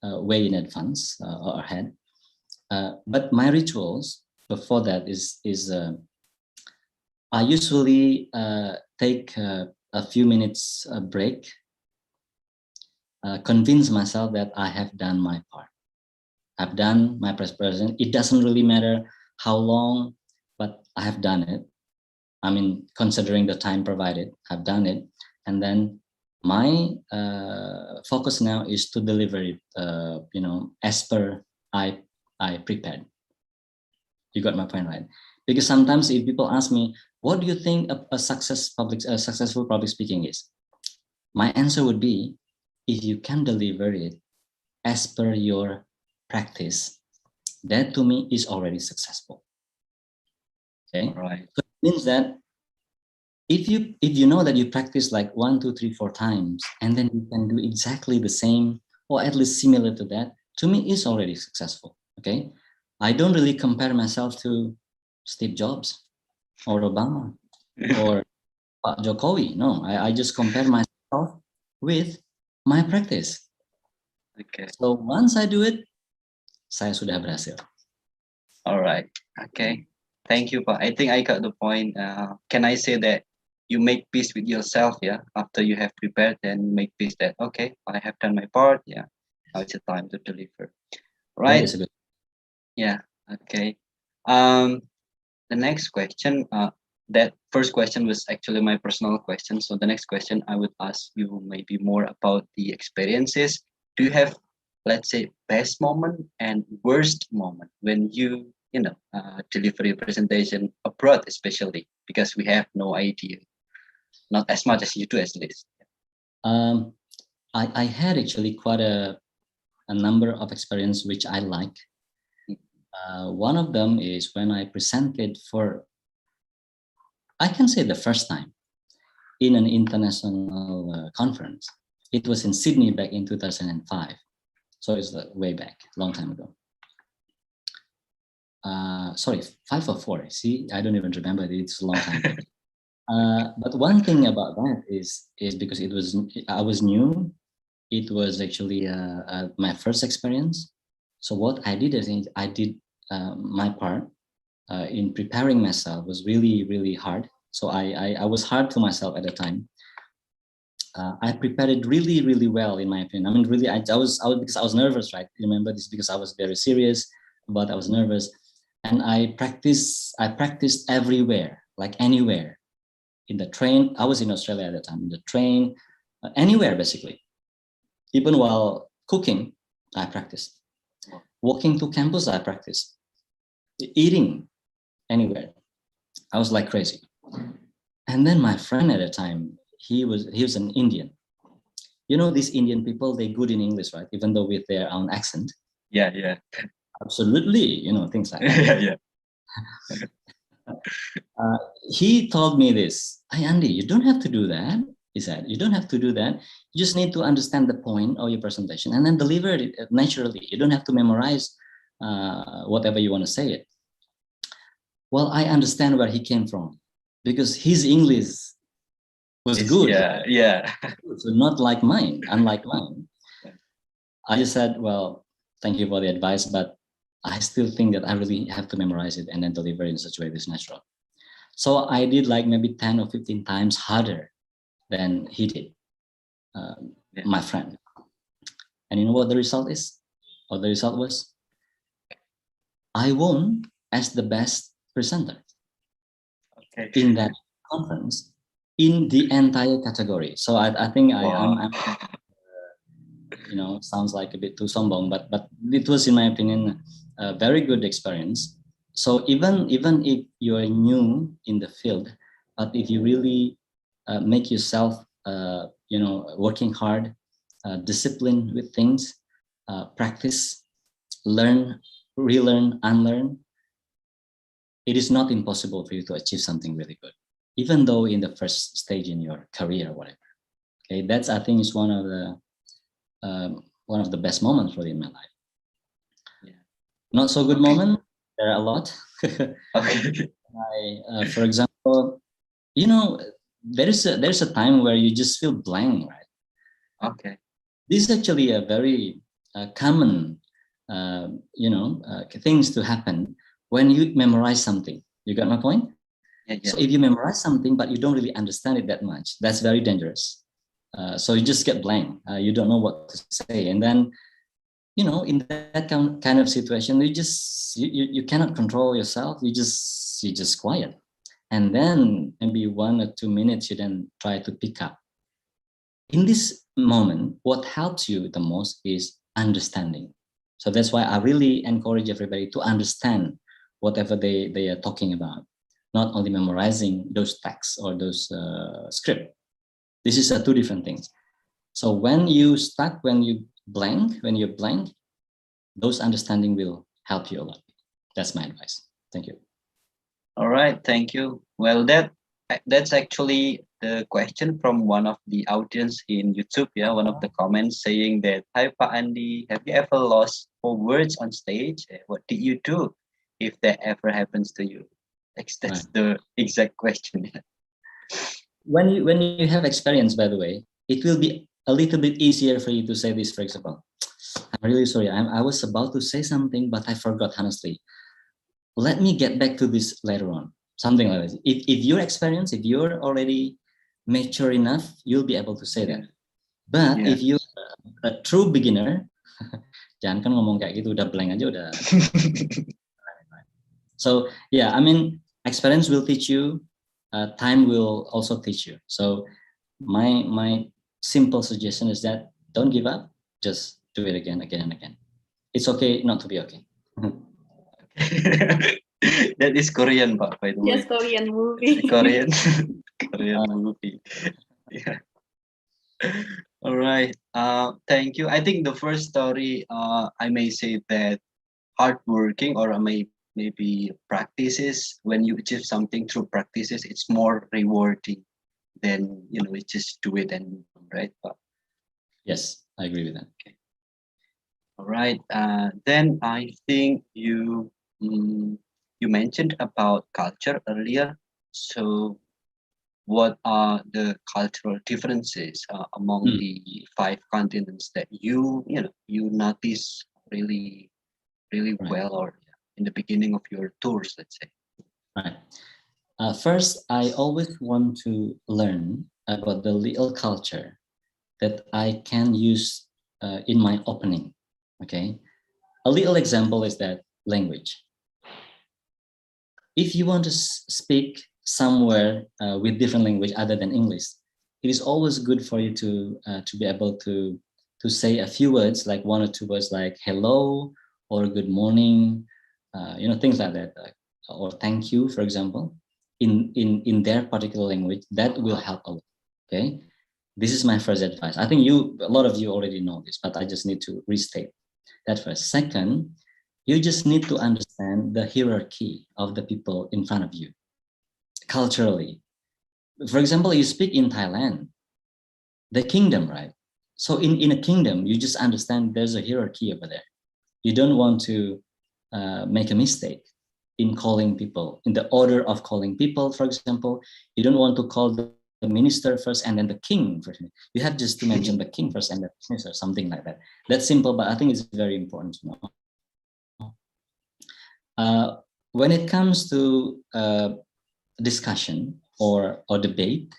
way in advance or ahead. But my rituals before that is I usually take a few minutes break, convince myself that I have done my part. I've done my preparation. It doesn't really matter how long, but I have done it. I mean, considering the time provided, I've done it. And then my focus now is to deliver it, as per I prepared. You got my point, right? Because sometimes if people ask me, what do you think a successful public speaking is? My answer would be, if you can deliver it as per your practice, that to me is already successful. Okay, right. so it means that if you know that you practice like 1, 2, 3, 4 times, and then you can do exactly the same or at least similar to that, to me is already successful. Okay, I don't really compare myself to Steve Jobs or Obama or Pak Jokowi. No, I just compare myself with my practice. Okay. So once I do it, saya sudah berhasil. All right. Okay. Thank you, Pak. I think I got the point. Can I say that you make peace with yourself, yeah? After you have prepared, then make peace that, okay, I have done my part, yeah. Now it's the time to deliver. Right? That is a good. Yeah. Okay. The next question, that first question was actually my personal question. So the next question I would ask you maybe more about the experiences. Do you have, let's say, best moment and worst moment when you deliver your presentation abroad, especially because we have no idea, not as much as you do, at least. I had actually quite a number of experience which I like. One of them is when I presented for, I can say the first time, in an international conference. It was in Sydney back in 2005. So it's way back, long time ago. Sorry, 5 or 4. See, I don't even remember. It's a long time ago. But one thing about that is because I was new. It was actually my first experience. So what I did is I did my part in preparing myself was really, really hard. So I was hard to myself at the time. I prepared it really, really well, in my opinion. I mean, really, I was because I was nervous, right? Remember this, because I was very serious, but I was nervous, and I practiced everywhere, like anywhere. In the train, I was in Australia at the time. In the train, anywhere basically. Even while cooking, I practiced. Walking to campus, I practiced. Eating, anywhere. I was like crazy. And then my friend at the time, he was an Indian. You know, these Indian people, they're good in English, right? Even though with their own accent. Yeah, yeah. Absolutely, things like that. Yeah, yeah. He told me this, "Hey, Andi, you don't have to do that." He said, "You don't have to do that. You just need to understand the point of your presentation and then deliver it naturally. You don't have to memorize whatever you want to say it." Well, I understand where he came from, because his English was good. Yeah, yeah. So not like mine, unlike mine. I just said, well, thank you for the advice, but I still think that I really have to memorize it and then deliver it in such a way that's natural. So I did like maybe 10 or 15 times harder than he did, my friend. And you know what the result is? Or the result was? I won as the best presenter in that conference in the entire category. So I think I'm sounds like a bit too sombong, but it was, in my opinion, a very good experience. So even if you are new in the field, but if you really make yourself, working hard, disciplined with things, practice, learn, relearn, unlearn, it is not impossible for you to achieve something really good, even though in the first stage in your career or whatever. Okay, that's, I think, is one of the best moments really in my life. Yeah. Not so good moment, there are a lot. Okay. For example, there's a time where you just feel blank, right? Okay. This is actually a very common, things to happen when you memorize something. You got my point? Yeah, So if you memorize something, but you don't really understand it that much, that's very dangerous. So you just get blank. You don't know what to say. And then, in that kind of situation, you cannot control yourself. You just quiet. And then maybe 1 or 2 minutes, you then try to pick up. In this moment, what helps you the most is understanding. So that's why I really encourage everybody to understand whatever they are talking about, not only memorizing those texts or those script. This is two different things. So when you're blank, those understanding will help you a lot. That's my advice. Thank you. All right, thank you. Well, that's actually the question from one of the audience in YouTube. Yeah, one of the comments saying that, "Hi, Pak Andi, have you ever lost for words on stage? What did you do if that ever happens to you?" That's Right. the exact question. When you have experience, by the way, it will be a little bit easier for you to say this. For example, I'm really sorry. I was about to say something, but I forgot, honestly. Let me get back to this later on. Something like this. If you're already mature enough, you'll be able to say that. But Yeah. if you're a true beginner, jangan kan ngomong kayak gitu, udah blank aja udah. So yeah, I mean, experience will teach you, time will also teach you. So my simple suggestion is that don't give up, just do it again and again. It's okay not to be okay. That is Korean, Pak, by the way. Yes, Korean movie. Korean movie. Yeah. All right. Thank you. I think the first story, I may say that hardworking, or maybe practices, when you achieve something through practices, it's more rewarding than you just do it and right. But Yes, I agree with that. okay. All right. Then I think you mentioned about culture earlier. So what are the cultural differences among the 5 continents that you notice really Right. well, or in the beginning of your tours, let's say? Right. First, I always want to learn about the little culture that I can use in my opening. Okay. A little example is that language. If you want to speak somewhere with different language other than English, it is always good for you to be able to say a few words, like 1 or 2 words, like hello or good morning, things like that, or thank you, for example, in their particular language. That will help a lot. Okay, this is my first advice. I think a lot of you already know this, but I just need to restate that first. Second, you just need to understand the hierarchy of the people in front of you, culturally. For example, you speak in Thailand, the kingdom, right? So in a kingdom, you just understand there's a hierarchy over there. You don't want to make a mistake in calling people, in the order of calling people, for example. You don't want to call the minister first and then the king first. You have just to mention the king first and the minister, something like that. That's simple, but I think it's very important to know. When it comes to discussion or debate,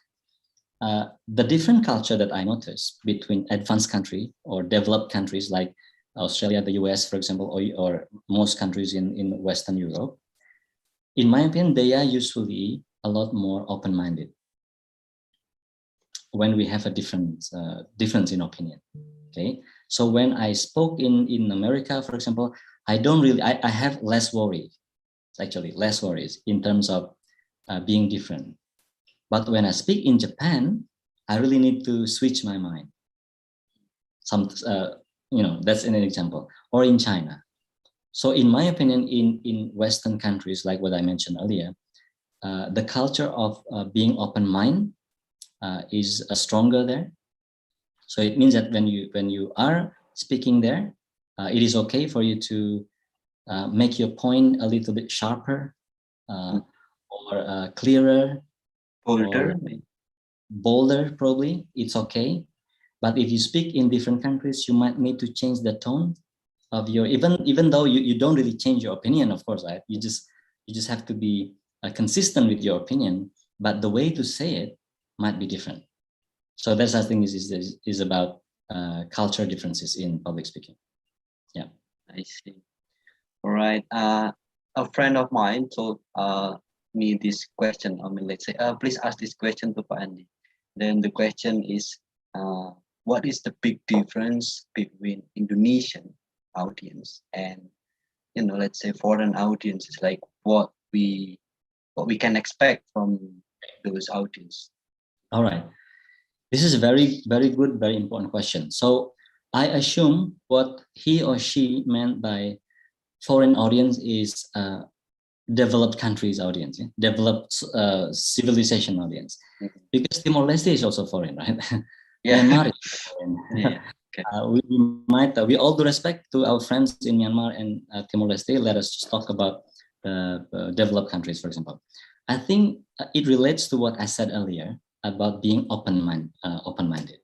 the different culture that I notice between advanced country or developed countries like Australia, the US, for example, or most countries in Western Europe, in my opinion, they are usually a lot more open-minded when we have a difference in opinion. Okay, so when I spoke in America, for example, I have less worry actually, less worries in terms of being different. But when I speak in Japan, I really need to switch my mind. That's an example. Or in China. So in my opinion, in Western countries, like what I mentioned earlier, the culture of being open-minded is stronger there. So it means that when you are speaking there, it is okay for you to make your point a little bit sharper or clearer, Bolder. bolder, probably. It's okay. But if you speak in different countries, you might need to change the tone of your, even though you don't really change your opinion, of course, right? You just have to be consistent with your opinion, but the way to say it might be different. So that's, I think, is about culture differences in public speaking. Yeah, I see. All right. A friend of mine told me this question. I mean, let's say, please ask this question to Pak Andi. Then the question is, what is the big difference between Indonesian audience and, let's say, foreign audiences? Like what we can expect from those audience. All right. This is a very, very good, very important question. So I assume what he or she meant by foreign audience is developed countries audience, developed civilization audience. Because Timor-Leste is also foreign, right? Yeah. Myanmar is foreign. Yeah. Okay. We all due respect to our friends in Myanmar and Timor-Leste, let us just talk about developed countries, for example. I think it relates to what I said earlier about being open-minded.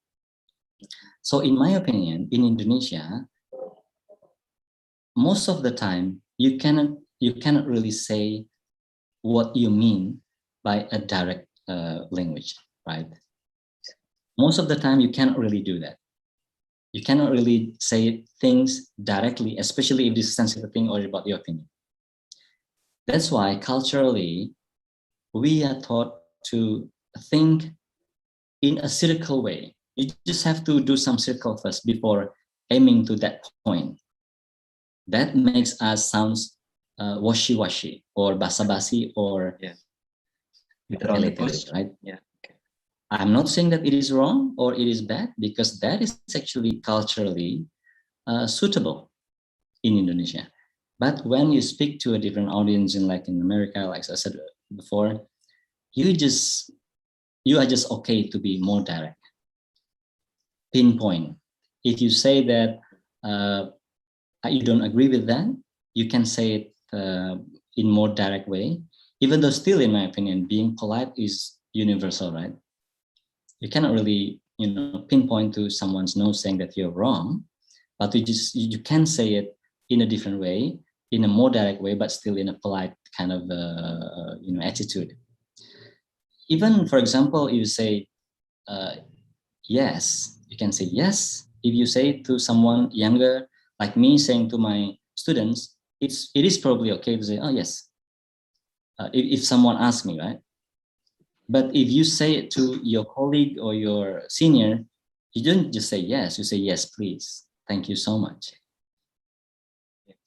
So in my opinion, in Indonesia, most of the time you cannot really say what you mean by a direct language, right? Most of the time you cannot really do that. You cannot really say things directly, especially if this is a sensitive thing or about your opinion. That's why culturally we are taught to think in a circle way. You just have to do some circle first before aiming to that point. That makes us sounds washy-washy or basa-basi or right? Yeah. Okay. I'm not saying that it is wrong or it is bad, because that is actually culturally suitable in Indonesia. But when you speak to a different audience in America, like I said before, you are just okay to be more direct, pinpoint. If you say that you don't agree with that, you can say it in more direct way, even though still, in my opinion, being polite is universal, right? You cannot really, pinpoint to someone's nose saying that you're wrong, but you can say it in a different way, in a more direct way, but still in a polite kind of, attitude. Even, for example, you say yes, you can say yes. If you say to someone younger, like me saying to my students, it is probably okay to say, oh yes, if someone asks me, right? But if you say it to your colleague or your senior, you don't just say yes, you say yes, please, thank you so much.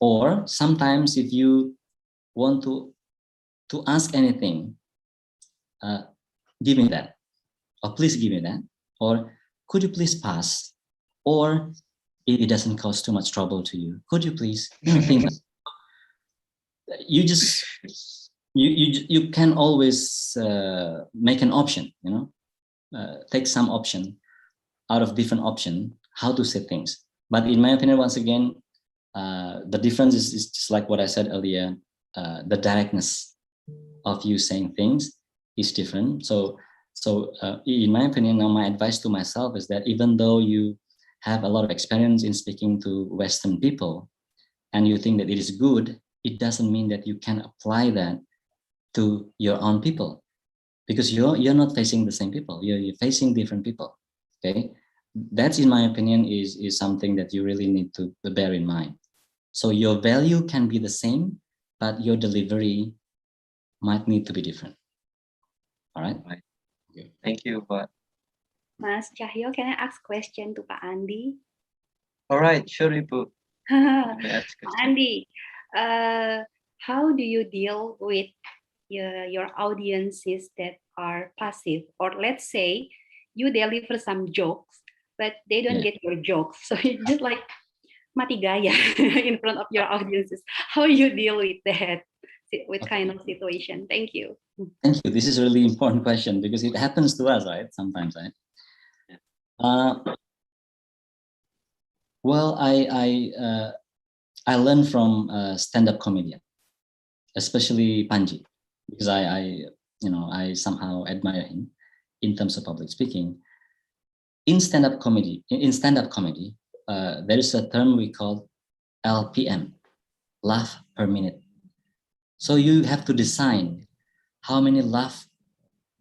Or sometimes if you want to ask anything, give me that, or please give me that, or could you please pass, or if it doesn't cause too much trouble to you, could you please, think you just you can always make an option, take some option out of different option how to say things. But in my opinion, once again, the difference is just like what I said earlier. The directness of you saying things is different. So in my opinion, now my advice to myself is that even though you have a lot of experience in speaking to Western people and you think that it is good, it doesn't mean that you can apply that to your own people, because you're not facing the same people, you're facing different people. Okay, that's, in my opinion, is something that you really need to bear in mind. So your value can be the same, but your delivery might need to be different. All right. Thank you, Pak. Mas Cahyo, can I ask question to Pak Andi? All right, sure, Ibu. Pak Andi, how do you deal with your audiences that are passive? Or let's say you deliver some jokes, but they don't get your jokes. So it's just like mati gaya in front of your audiences. How you deal with that? With kind of situation? Thank you. Thank you. This is a really important question because it happens to us, right? Sometimes, right? Well, I learned from stand-up comedian, especially Panji, because I somehow admire him in terms of public speaking. In stand-up comedy, there is a term we call LPM, laugh per minute. So you have to design how many laugh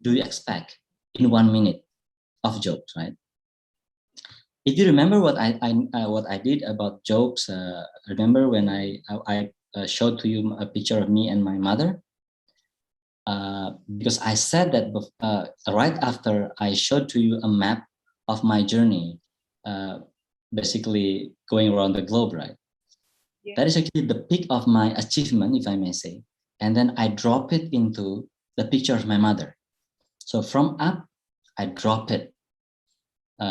do you expect in 1 minute of jokes, right? If you remember what I did about jokes, remember when I showed to you a picture of me and my mother? Because I said that right after I showed to you a map of my journey, basically going around the globe, right? Yeah. That is actually the peak of my achievement, if I may say. And then I drop it into the picture of my mother. So from up, I drop it,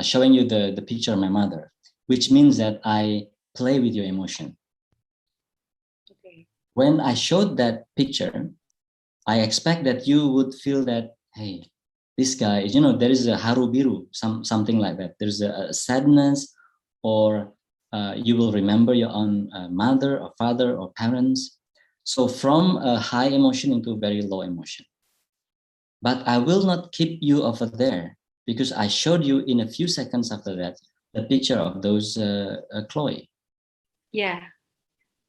showing you the picture of my mother, which means that I play with your emotion. Okay. When I showed that picture, I expect that you would feel that, hey, this guy, there is a haru biru, something like that. There's a sadness, or you will remember your own mother or father or parents. So from a high emotion into very low emotion. But I will not keep you over there because I showed you in a few seconds after that the picture of those Chloe. Yeah.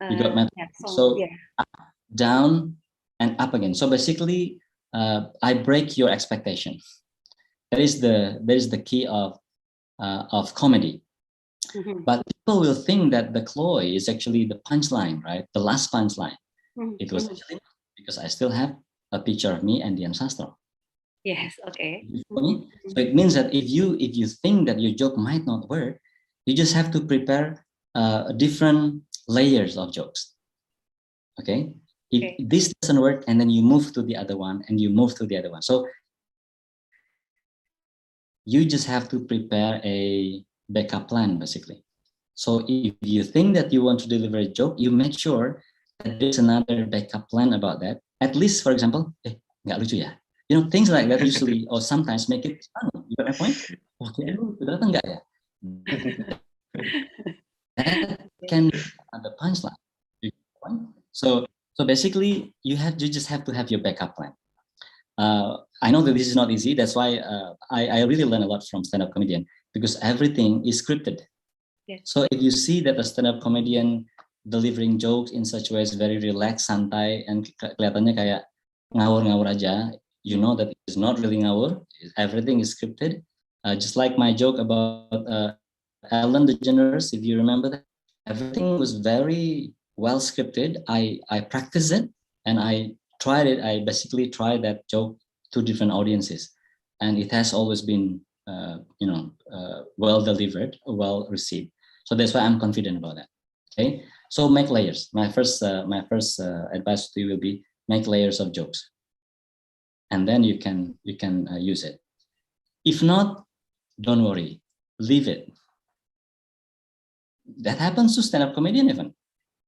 You got my yeah, so yeah. Up, down and up again. So basically, I break your expectation. That is the key of comedy. Mm-hmm. But people will think that the Chloe is actually the punchline, right? The last punchline. Mm-hmm. It was actually not, because I still have a picture of me and the ancestor. Yes. Okay. Mm-hmm. So it means that if you think that your joke might not work, you just have to prepare different layers of jokes. Okay. If this doesn't work, and then you move to the other one, and you move to the other one. So you just have to prepare a backup plan, basically. So if you think that you want to deliver a joke, you make sure that there's another backup plan about that. At least, for example, nggak lucu ya? Things like that usually, or sometimes make it fun. You got my point? Okay, ternyata enggak ya? That can be the punchline. So basically, you just have to have your backup plan. I know that this is not easy. That's why I really learn a lot from stand-up comedian, because everything is scripted. Yeah. So if you see that a stand-up comedian delivering jokes in such a way is very relaxed, santai, and kelihatannya kayak ngawur-ngawur aja, you know that it's not really ngawur. Everything is scripted. Just like my joke about Ellen DeGeneres, if you remember that, everything was very well scripted. I practiced it, and I tried it. I basically tried that joke to different audiences, and it has always been well delivered, well received. So that's why I'm confident about that. Okay, so make layers. My first advice to you will be make layers of jokes, and then you can use it. If not, don't worry, leave it. That happens to stand-up comedian even.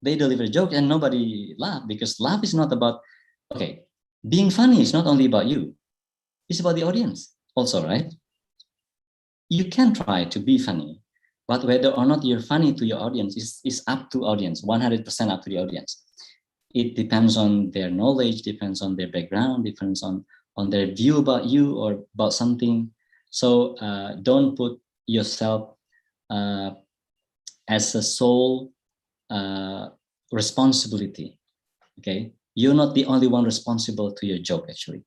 They deliver a joke and nobody laugh, because laugh is not about, being funny is not only about you. It's about the audience also, right? You can try to be funny, but whether or not you're funny to your audience is up to audience, 100% up to the audience. It depends on their knowledge, depends on their background, depends on their view about you or about something. So don't put yourself as a sole responsibility. Okay, you're not the only one responsible to your joke, actually,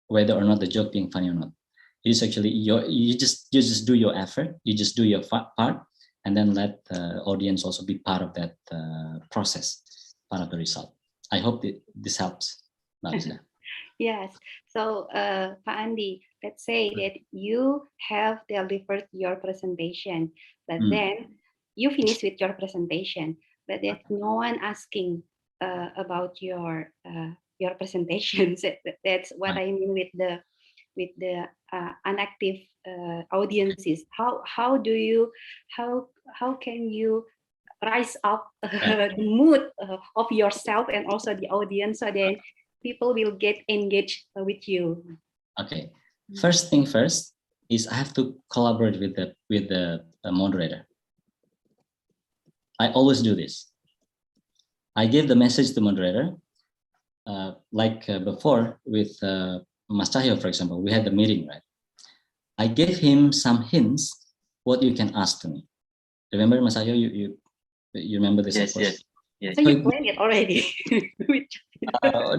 whether or not the joke being funny or not. It is actually you just do your effort, you just do your part, and then let the audience also be part of that process, part of the result. I hope this helps. Yes. So, Pak Andi, let's say that you have delivered your presentation, but then you finish with your presentation, but there's no one asking about your presentations. That's what I mean with the inactive audiences. How do you how can you rise up the mood of yourself and also the audience, so then people will get engaged with you? Okay, first thing first is I have to collaborate with the moderator. I always do this. I give the message to the moderator, before with Mas Cahyo, for example, we had the meeting, right? I gave him some hints what you can ask to me. Remember, Mas Cahyo, you remember this? Yes, yes, yes. So you planned it already.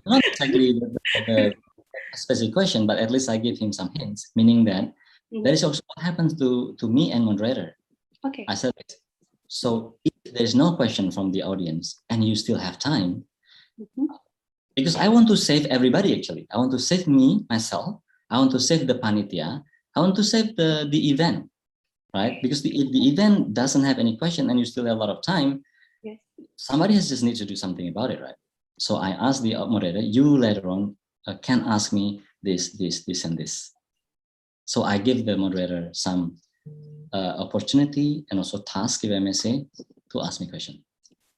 Not exactly the specific question, but at least I give him some hints, meaning that that is also what happens to me and moderator. Okay. I said, so if there is no question from the audience and you still have time, because I want to save everybody, actually. I want to save me, myself. I want to save the panitia. I want to save the event, right? Because if the event doesn't have any question and you still have a lot of time, yes, somebody has just need to do something about it, right? So I asked the moderator, you later on can ask me this, and this. So I give the moderator some opportunity and also task, if I may say, to ask me question.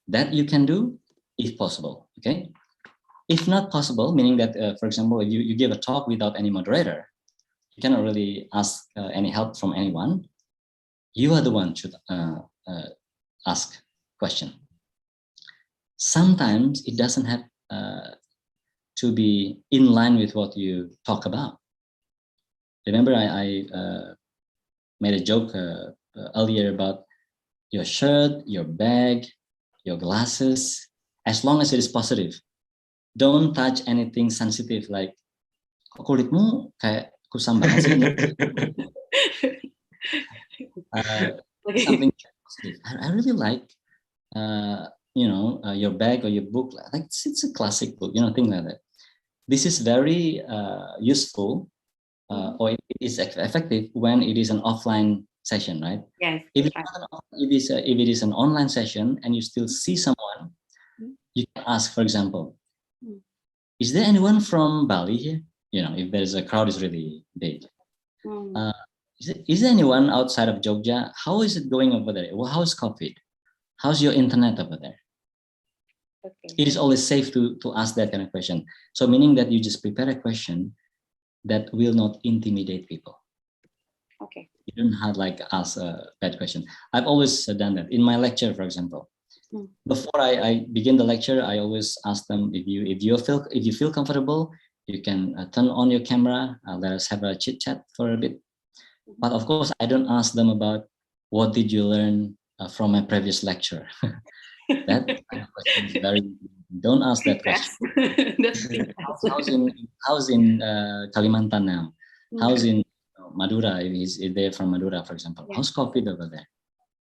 That you can do if possible, okay? If not possible, meaning that, for example, you give a talk without any moderator, you cannot really ask any help from anyone. You are the one should ask question. Sometimes it doesn't have to be in line with what you talk about. Remember, I made a joke earlier about your shirt, your bag, your glasses, as long as it is positive. Don't touch anything sensitive like kulitmu kayak kusam banget sih. Something positive. I really like your bag or your book. Like it's a classic book, things like that. This is very useful or it is effective when it is an offline session, right? Yes. If it is an online session and you still see someone, you can ask, for example, is there anyone from Bali here? If there's a crowd is really big. Is there anyone outside of Jogja? How is it going over there? Well, how's COVID? How's your internet over there? Okay. It is always safe to ask that kind of question. So meaning that you just prepare a question that will not intimidate people. Okay. You don't have ask a bad question. I've always done that in my lecture, for example. Before I begin the lecture, I always ask them, if you feel comfortable, you can turn on your camera. Let us have a chit chat for a bit. But of course, I don't ask them about what did you learn from my previous lecture. That kind of question is very. Don't ask that question. How's in Kalimantan now? How's in Madura? If they're from Madura, for example, how's COVID over there?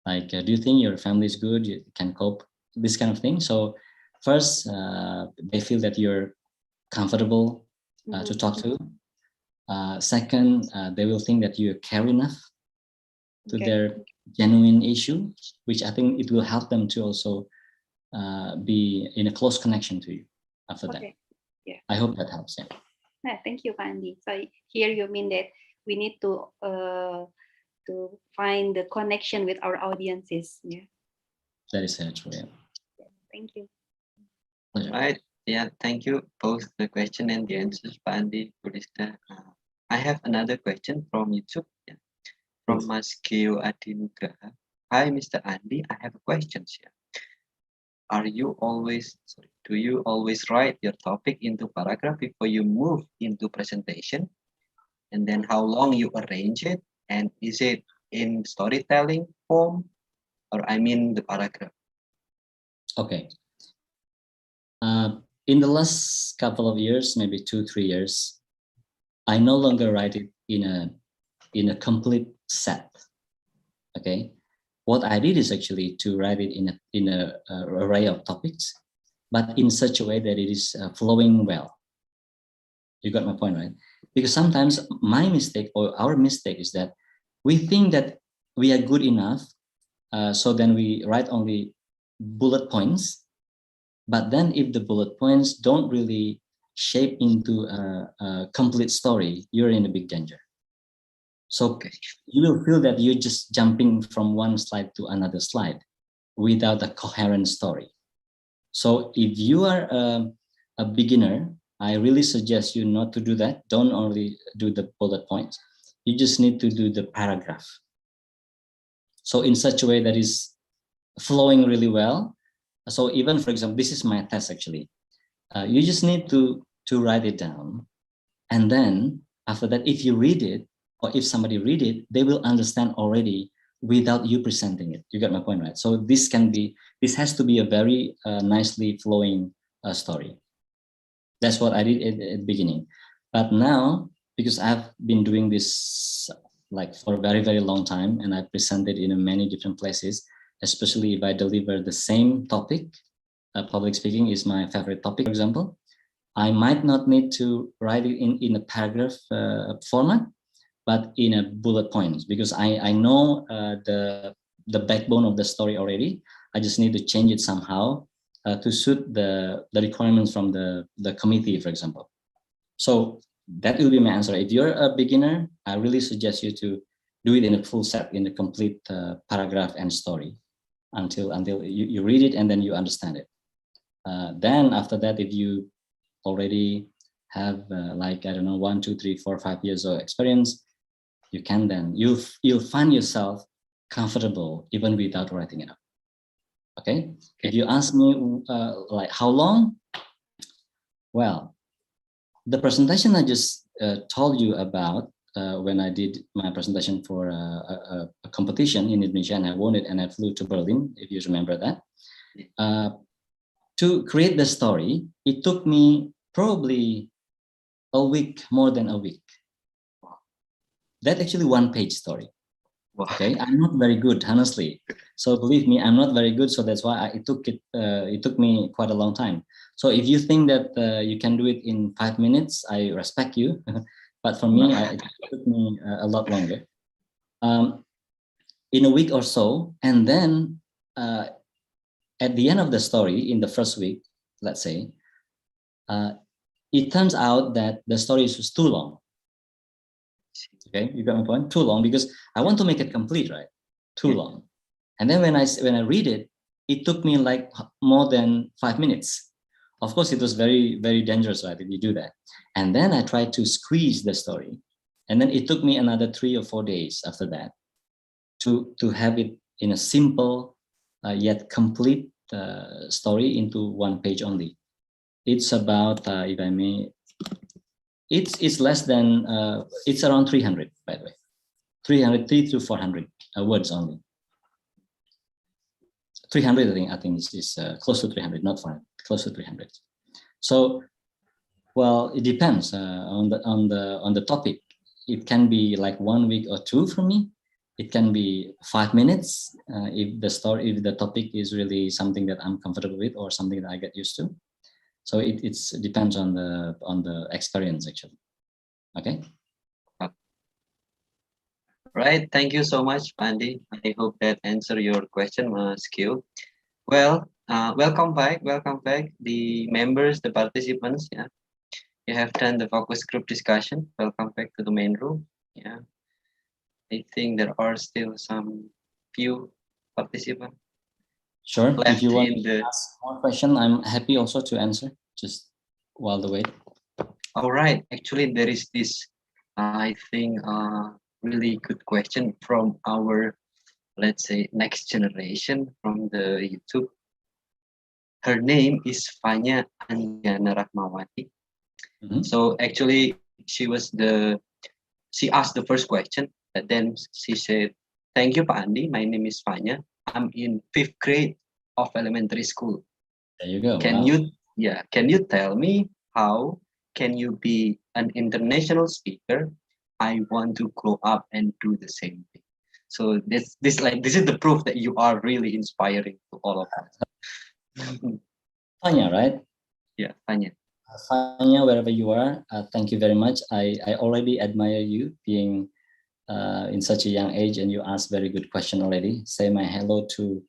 Do you think your family is good? You can cope, this kind of thing. So first, they feel that you're comfortable to talk to. Second, they will think that you care enough to their genuine issue, which I think it will help them to also be in a close connection to you after that. Yeah. I hope that helps. Yeah, thank you, Andi. So here you mean that we need to find the connection with our audiences. Yeah. That is very true. Yeah. Thank you. Pleasure. Right. Yeah. Thank you both the question and the answers, Andi, Budista. I have another question from YouTube. Yeah. From Mas Keo Adinugraha. Hi, Mr. Andi. I have a question here. Do you always write your topic into paragraph before you move into presentation? And then how long you arrange it? And is it in storytelling form, or I mean the paragraph? Okay. In the last couple of years, maybe 2-3 years, I no longer write it in a complete set. Okay. What I did is actually to write it in a array of topics, but in such a way that it is flowing well. You got my point, right? Because sometimes my mistake or our mistake is that we think that we are good enough, so then we write only bullet points, But then if the bullet points don't really shape into a complete story, you're in a big danger. So you will feel that you're just jumping from one slide to another slide without a coherent story. So if you are a beginner, I really suggest you not to do that. Don't only do the bullet points. You just need to do the paragraph. So in such a way that is flowing really well. So even, for example, this is my test actually. You just need to write it down. And then after that, if you read it, or if somebody read it, they will understand already without you presenting it. You get my point, right? So this has to be a very nicely flowing story. That's what I did at the beginning. But now, because I've been doing this like for a very, very long time, and I presented in many different places, especially if I deliver the same topic, public speaking is my favorite topic, for example, I might not need to write it in a paragraph format, but in a bullet points, because I know the backbone of the story already. I just need to change it somehow to suit the requirements from the committee, for example. So that will be my answer. If you're a beginner, I really suggest you to do it in a full set, in a complete paragraph and story until you read it and then you understand it. Then after that, if you already have like, I don't know, 1, 2, 3, 4, 5 years of experience, you can then, you'll find yourself comfortable even without writing it up. Okay? If you ask me like how long, well, the presentation I just told you about when I did my presentation for a competition in Indonesia, and I won it, and I flew to Berlin, if you remember that. To create the story, it took me probably a week, more than a week. That's actually one-page story. Okay, I'm not very good, honestly. So believe me, I'm not very good. So that's why it took me quite a long time. So if you think that you can do it in 5 minutes, I respect you. But for me, it took me a lot longer. In a week or so, and then at the end of the story, in the first week, let's say, it turns out that the story is too long. Okay, you got my point? Too long, because I want to make it complete, right? Too long. And then when I read it, it took me like more than 5 minutes. Of course, it was very, very dangerous, right, if you do that. And then I tried to squeeze the story. And then it took me another 3 or 4 days after that to have it in a simple yet complete story into one page only. It's about, if I may, it's less than, it's around 300, by the way. 300 to 400 words only. 300, I think is close to 300, not 400, close to 300. So, well, it depends on the topic. It can be like 1 week or 2 for me. It can be 5 minutes if the topic is really something that I'm comfortable with or something that I get used to. So it depends on the experience actually. Okay. Right. Thank you so much, Andi. I hope that answer your question, Mas Q. Well, welcome back. Welcome back, the members, the participants. Yeah, you have done the focus group discussion. Welcome back to the main room. Yeah, I think there are still some few participants. Sure. Left if you want in to ask more question, I'm happy also to answer. Just while the wait. All right. Actually, there is this, I think, really good question from our, let's say, next generation from the YouTube. Her name is Fanya Anjana Rahmawati. So actually, she asked the first question, but then she said, "Thank you, Pak Andi. My name is Fanya. I'm in 5th grade of elementary school. There you go. Can you tell me how can you be an international speaker? I want to grow up and do the same thing." So this is the proof that you are really inspiring to all of us. Fanya, right? Yeah, Fanya. Fanya, wherever you are, thank you very much. I already admire you being in such a young age, and you asked very good question already. Say my hello to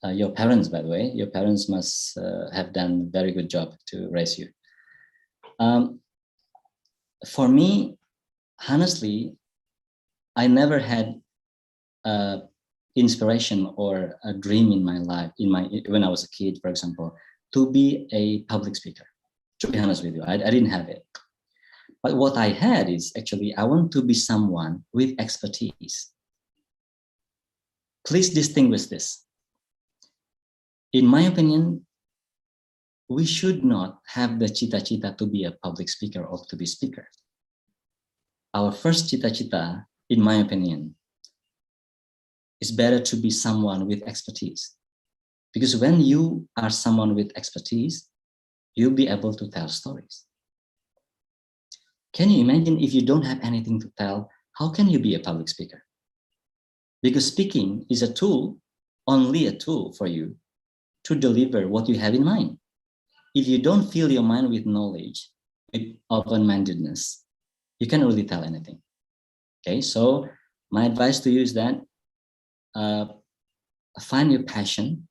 your parents, by the way. Your parents must have done a very good job to raise you. For me, honestly, I never had inspiration or a dream in my life, when I was a kid, for example, to be a public speaker. To be honest with you, I didn't have it. But what I had is actually, I want to be someone with expertise. Please distinguish this. In my opinion, we should not have the cita-cita to be a public speaker or to be speaker. Our first cita-cita, in my opinion, is better to be someone with expertise. Because when you are someone with expertise, you'll be able to tell stories. Can you imagine if you don't have anything to tell, how can you be a public speaker? Because speaking is a tool, only a tool for you to deliver what you have in mind. If you don't fill your mind with knowledge, with open-mindedness, you can't really tell anything. Okay, so my advice to you is that find your passion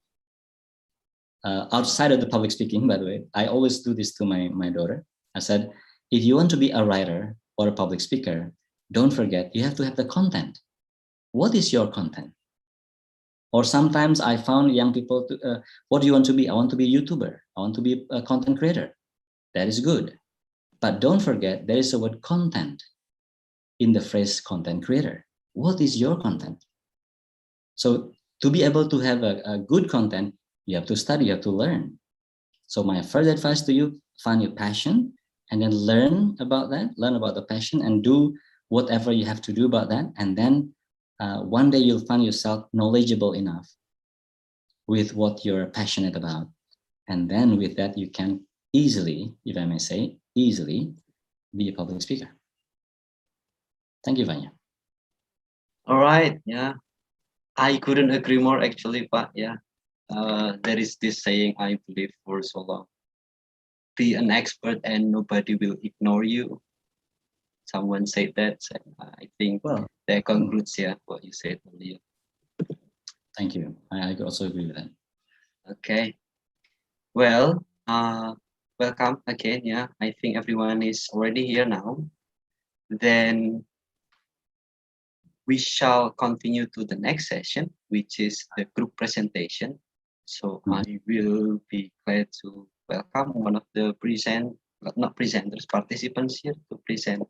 outside of the public speaking, by the way. I always do this to my daughter. I said, if you want to be a writer or a public speaker, don't forget, you have to have the content. What is your content? Or sometimes I found young people, what do you want to be? I want to be a YouTuber. I want to be a content creator. That is good. But don't forget, there is a word content in the phrase content creator. What is your content? So to be able to have a good content, you have to study, you have to learn. So my first advice to you, find your passion and then learn about that, learn about the passion and do whatever you have to do about that. And then one day you'll find yourself knowledgeable enough with what you're passionate about. And then with that, you can easily, if I may say, easily be a public speaker. Thank you, Vanya. All right, yeah. I couldn't agree more actually, but yeah. There is this saying I believe for so long. Be an expert and nobody will ignore you. Someone said that, and I think that concludes what you said earlier. Thank you. I also agree with that. Okay. Well, welcome again. Yeah, I think everyone is already here now. Then we shall continue to the next session, which is the group presentation. So I will be glad to welcome one of the participants here to present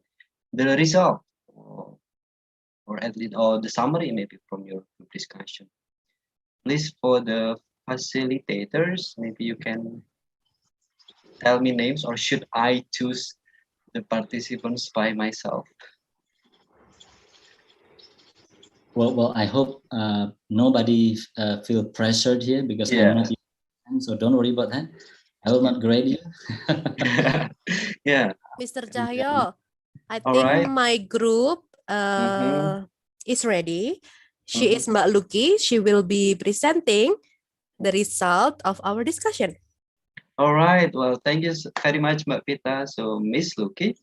the result or at least the summary maybe from your group discussion. Please, for the facilitators, maybe you can tell me names, or should I choose the participants by myself? Well, I hope nobody feel pressured here because I'm not using, so don't worry about that. I will not grade you. Yeah. Mr. Cahyo, I All think right. my group is ready. She is Mbak Luki. She will be presenting the result of our discussion. All right. Well, thank you very much, Mbak Pita. So, Miss Luki,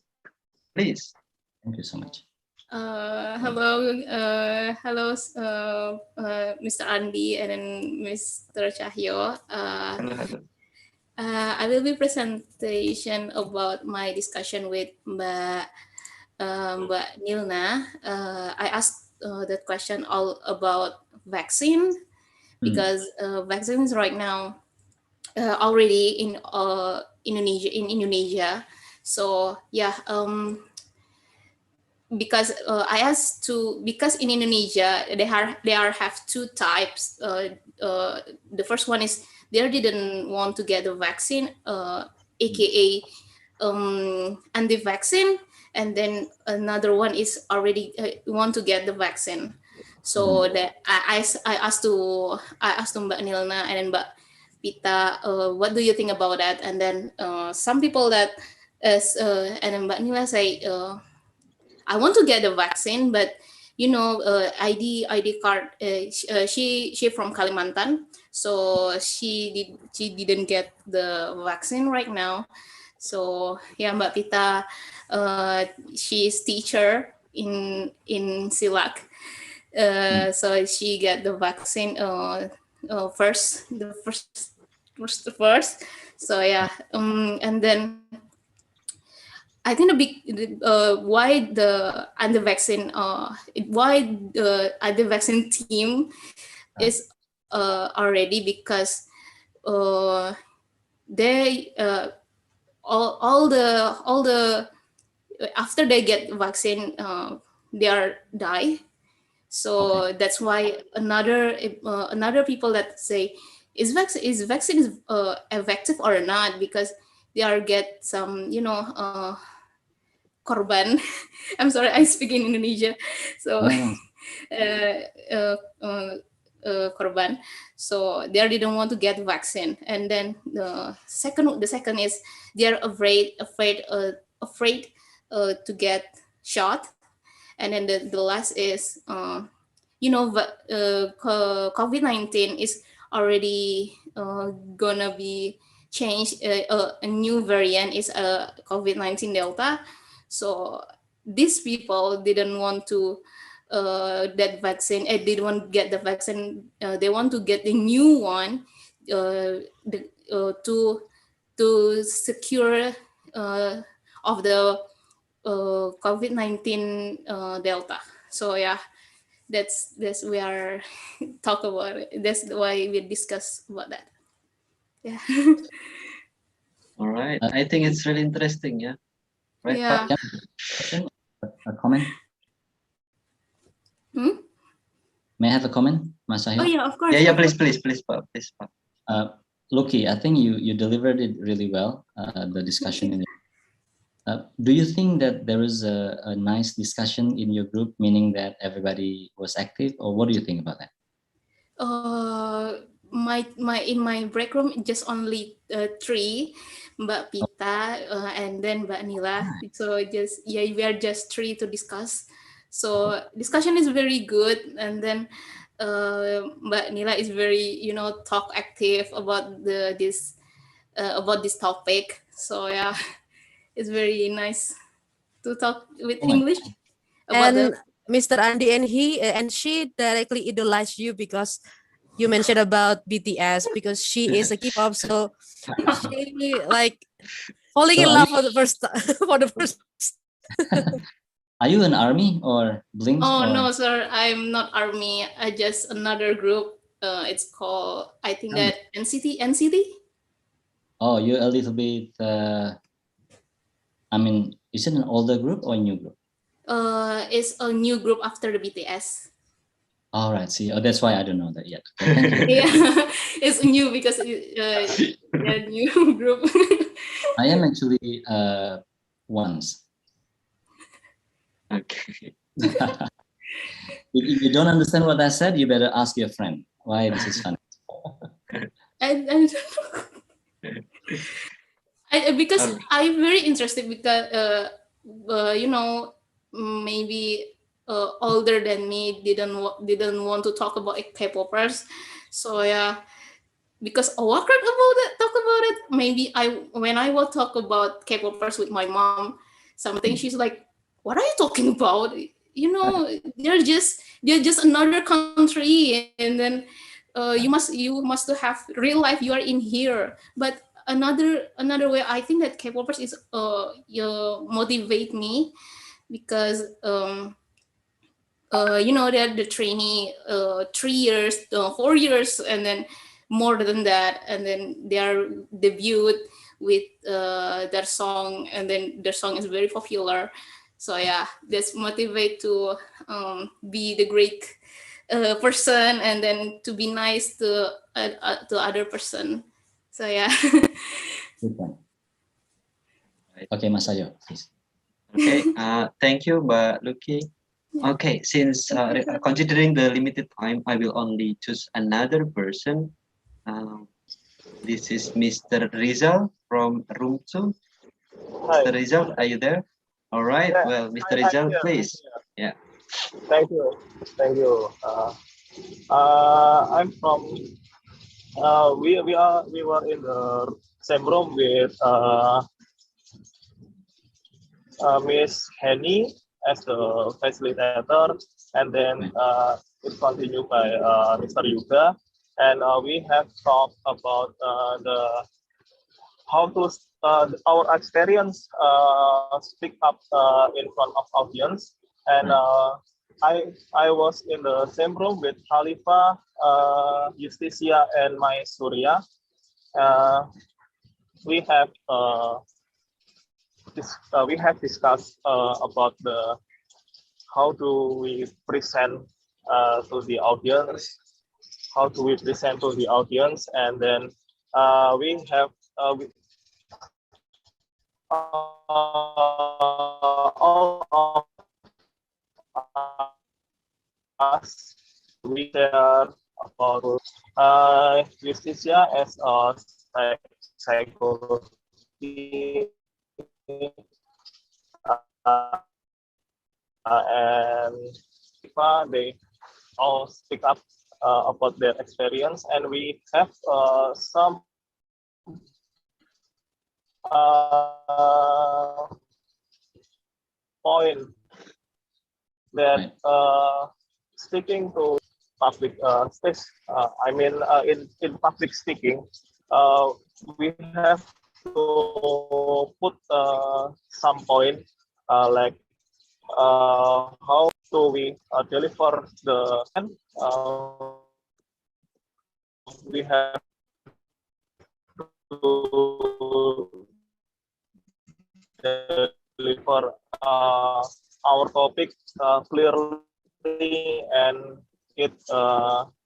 please. Thank you so much. Hello, Mr. Andi and then Mr. Cahyo. I will be presentation about my discussion with Mbak Nilna. I asked that question all about vaccine because vaccines right now already in Indonesia. So yeah. Because I asked because in Indonesia they have two types. The first one is they didn't want to get the vaccine, aka anti-vaccine, and then another one is already want to get the vaccine. So that I asked to Mbak Nilna and then Mbak Pita, what do you think about that? And then some people that and then Mbak Nila say. I want to get the vaccine, but you know, ID card. She from Kalimantan, so she didn't get the vaccine right now. So yeah, Mbak Pita, she is teacher in CILACS, so she get the vaccine first. So yeah, and then I think why the anti-vaccine anti-vaccine team is already because they all the after they get vaccine they are die. So that's why another people that say is vaccine effective or not, because they are get some korban. I'm sorry, I speak in Indonesia, so korban. So they didn't want to get vaccine, and then the second is they are afraid to get shot, and then the last is COVID-19 is already gonna be changed. A new variant is COVID-19 Delta. So these people didn't want to that vaccine. Didn't want to get the vaccine. They want to get the new one to secure of the COVID-19 Delta. So yeah, that's we are talk about it. That's why we discuss about that. Yeah. All right. I think it's really interesting. Yeah. Right. Yeah. Question? A comment? May I have a comment, Mas Cahyo? Oh yeah, of course. Yeah. Please, Pak. Lucky, I think you delivered it really well. The discussion. Do you think that there is a nice discussion in your group, meaning that everybody was active, or what do you think about that? In my break room just only 3, Mbak Pita and then Mbak Nila. So we are just 3 to discuss. So discussion is very good, and then Mbak Nila is very talk active about this topic. So yeah, it's very nice to talk with English. And Mr. Andi and she directly idolized you because you mentioned about BTS, because she is a K-pop, so she like falling in love for the first Are you an ARMY or Blinks? Oh no, sir, I'm not ARMY. I just another group. It's called, I think that NCT. Oh, you're a little bit. I mean, is it an older group or a new group? It's a new group after the BTS. All right. See, that's why I don't know that yet. Yeah, it's new because it's a new group. I am actually once. Okay. If you don't understand what I said, you better ask your friend why this is funny. Because I'm very interested because maybe older than me didn't want to talk about K-popers. So yeah, because awkward talk about it. Maybe when I will talk about K-popers with my mom, something she's like, "What are you talking about? They're just another country, and then you must have real life. You are in here." But another way, I think that K-popers is motivate me because they're the trainee 3 years, 4 years, and then more than that, and then they are debuted with their song, and then their song is very popular. So yeah, that's motivate to be the great person, and then to be nice to other person. So yeah. Okay, Mas Cahyo, please. Okay. Thank you, Mbak Lucky. Okay, since considering the limited time, I will only choose another person. This is Mr. Rizal from room 2. Hi. Mr. Rizal, are you there? All right. Yeah, well, Mr. Rizal, please. Yeah. Thank you. I'm from. We were in the same room with Miss Henny as the facilitator, and then it continued by Mr. Yuga and we have talked about how to our experience speak up in front of audience, and I was in the same room with Khalifa, Justicia, and my Surya. We have discussed about the how do we present to the audience, how do we present to the audience, and then we have all of us, we share about Justicia as a psychology, and they all speak up about their experience, and we have some point that sticking to public space. I mean, in public speaking, we have to put some point like how do we deliver the we have to deliver our topic clearly, and it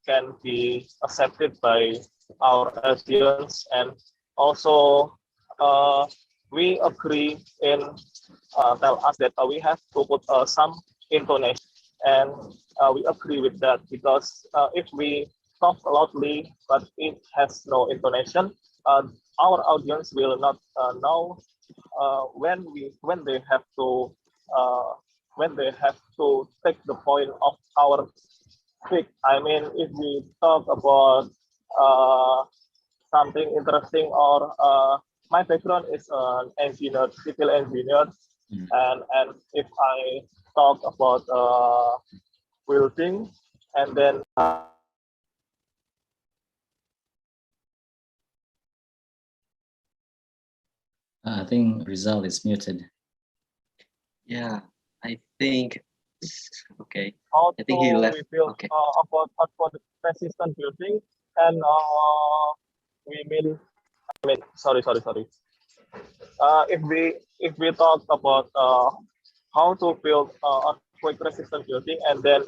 can be accepted by our audience. And also we agree in tell us that we have to put some intonation, and we agree with that, because if we talk loudly but it has no intonation, our audience will not know when they have to take the point of our speak. I mean, if we talk about something interesting, or my background is an engineer, civil engineer, and if I talk about building, and then I think Rizal is muted. Yeah, I think okay. how I think he left. we build Okay. about the resistant building, and we mean sorry. If we talk about how to build earthquake resistant building, and then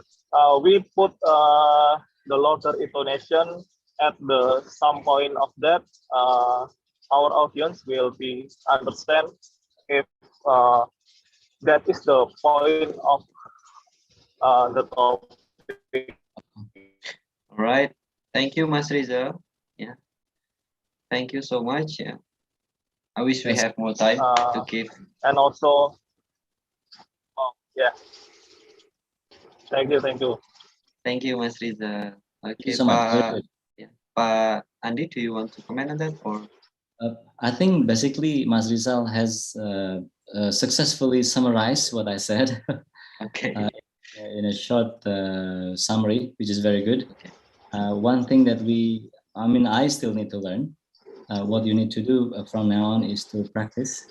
we put the louder intonation at the some point of that, our audience will be understand if that is the point of the topic. All right. Thank you, Mas Rizal. Yeah. Thank you so much. Yeah. I wish we have more time to give. And also, yeah. Thank you. Thank you, Mas Rizal. Okay, so much. Very good. Pak Andi, do you want to comment on that, or? I think basically Mas Rizal has successfully summarized what I said. Okay. In a short summary, which is very good. Okay. One thing that I still need to learn. What you need to do from now on is to practice.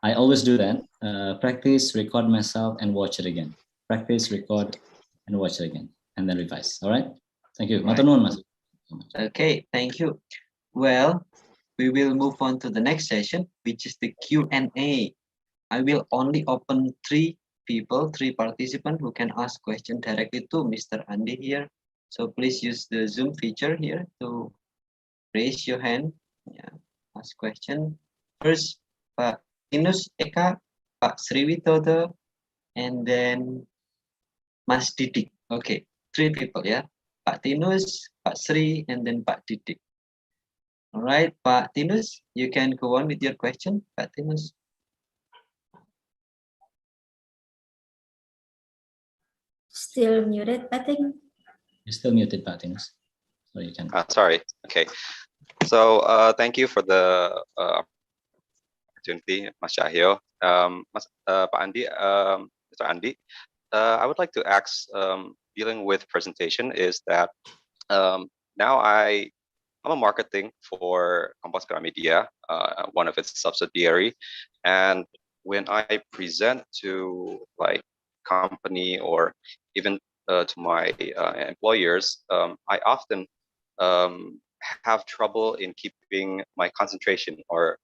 I always do that. Practice, record myself, and watch it again. Practice, record, and watch it again, and then revise. All right. Thank you. Right. Mas. Okay. Thank you. Well, we will move on to the next session, which is the Q&A. I will only open three participants who can ask questions directly to Mr. Andi here. So please use the Zoom feature here to raise your hand. Yeah, ask question. First, Pak Inus Eka, Pak Sriwitodo, and then Mas Didik. Okay, three people, yeah. Pak Tinus, Pak Sri, and then Pak Didik. All right, Pak Tinus, you can go on with your question, Pak Tinus. Still muted, I think. You're still muted, Pak Tinus. So you can. Sorry. Okay. So thank you for the opportunity, Mas Cahyo. Pak Andi, Mr. Andi, I would like to ask, dealing with presentation, is that now I'm a marketing for Kompas Gramedia, one of its subsidiary, and when I present to like company or even to my employers, I often have trouble in keeping my concentration or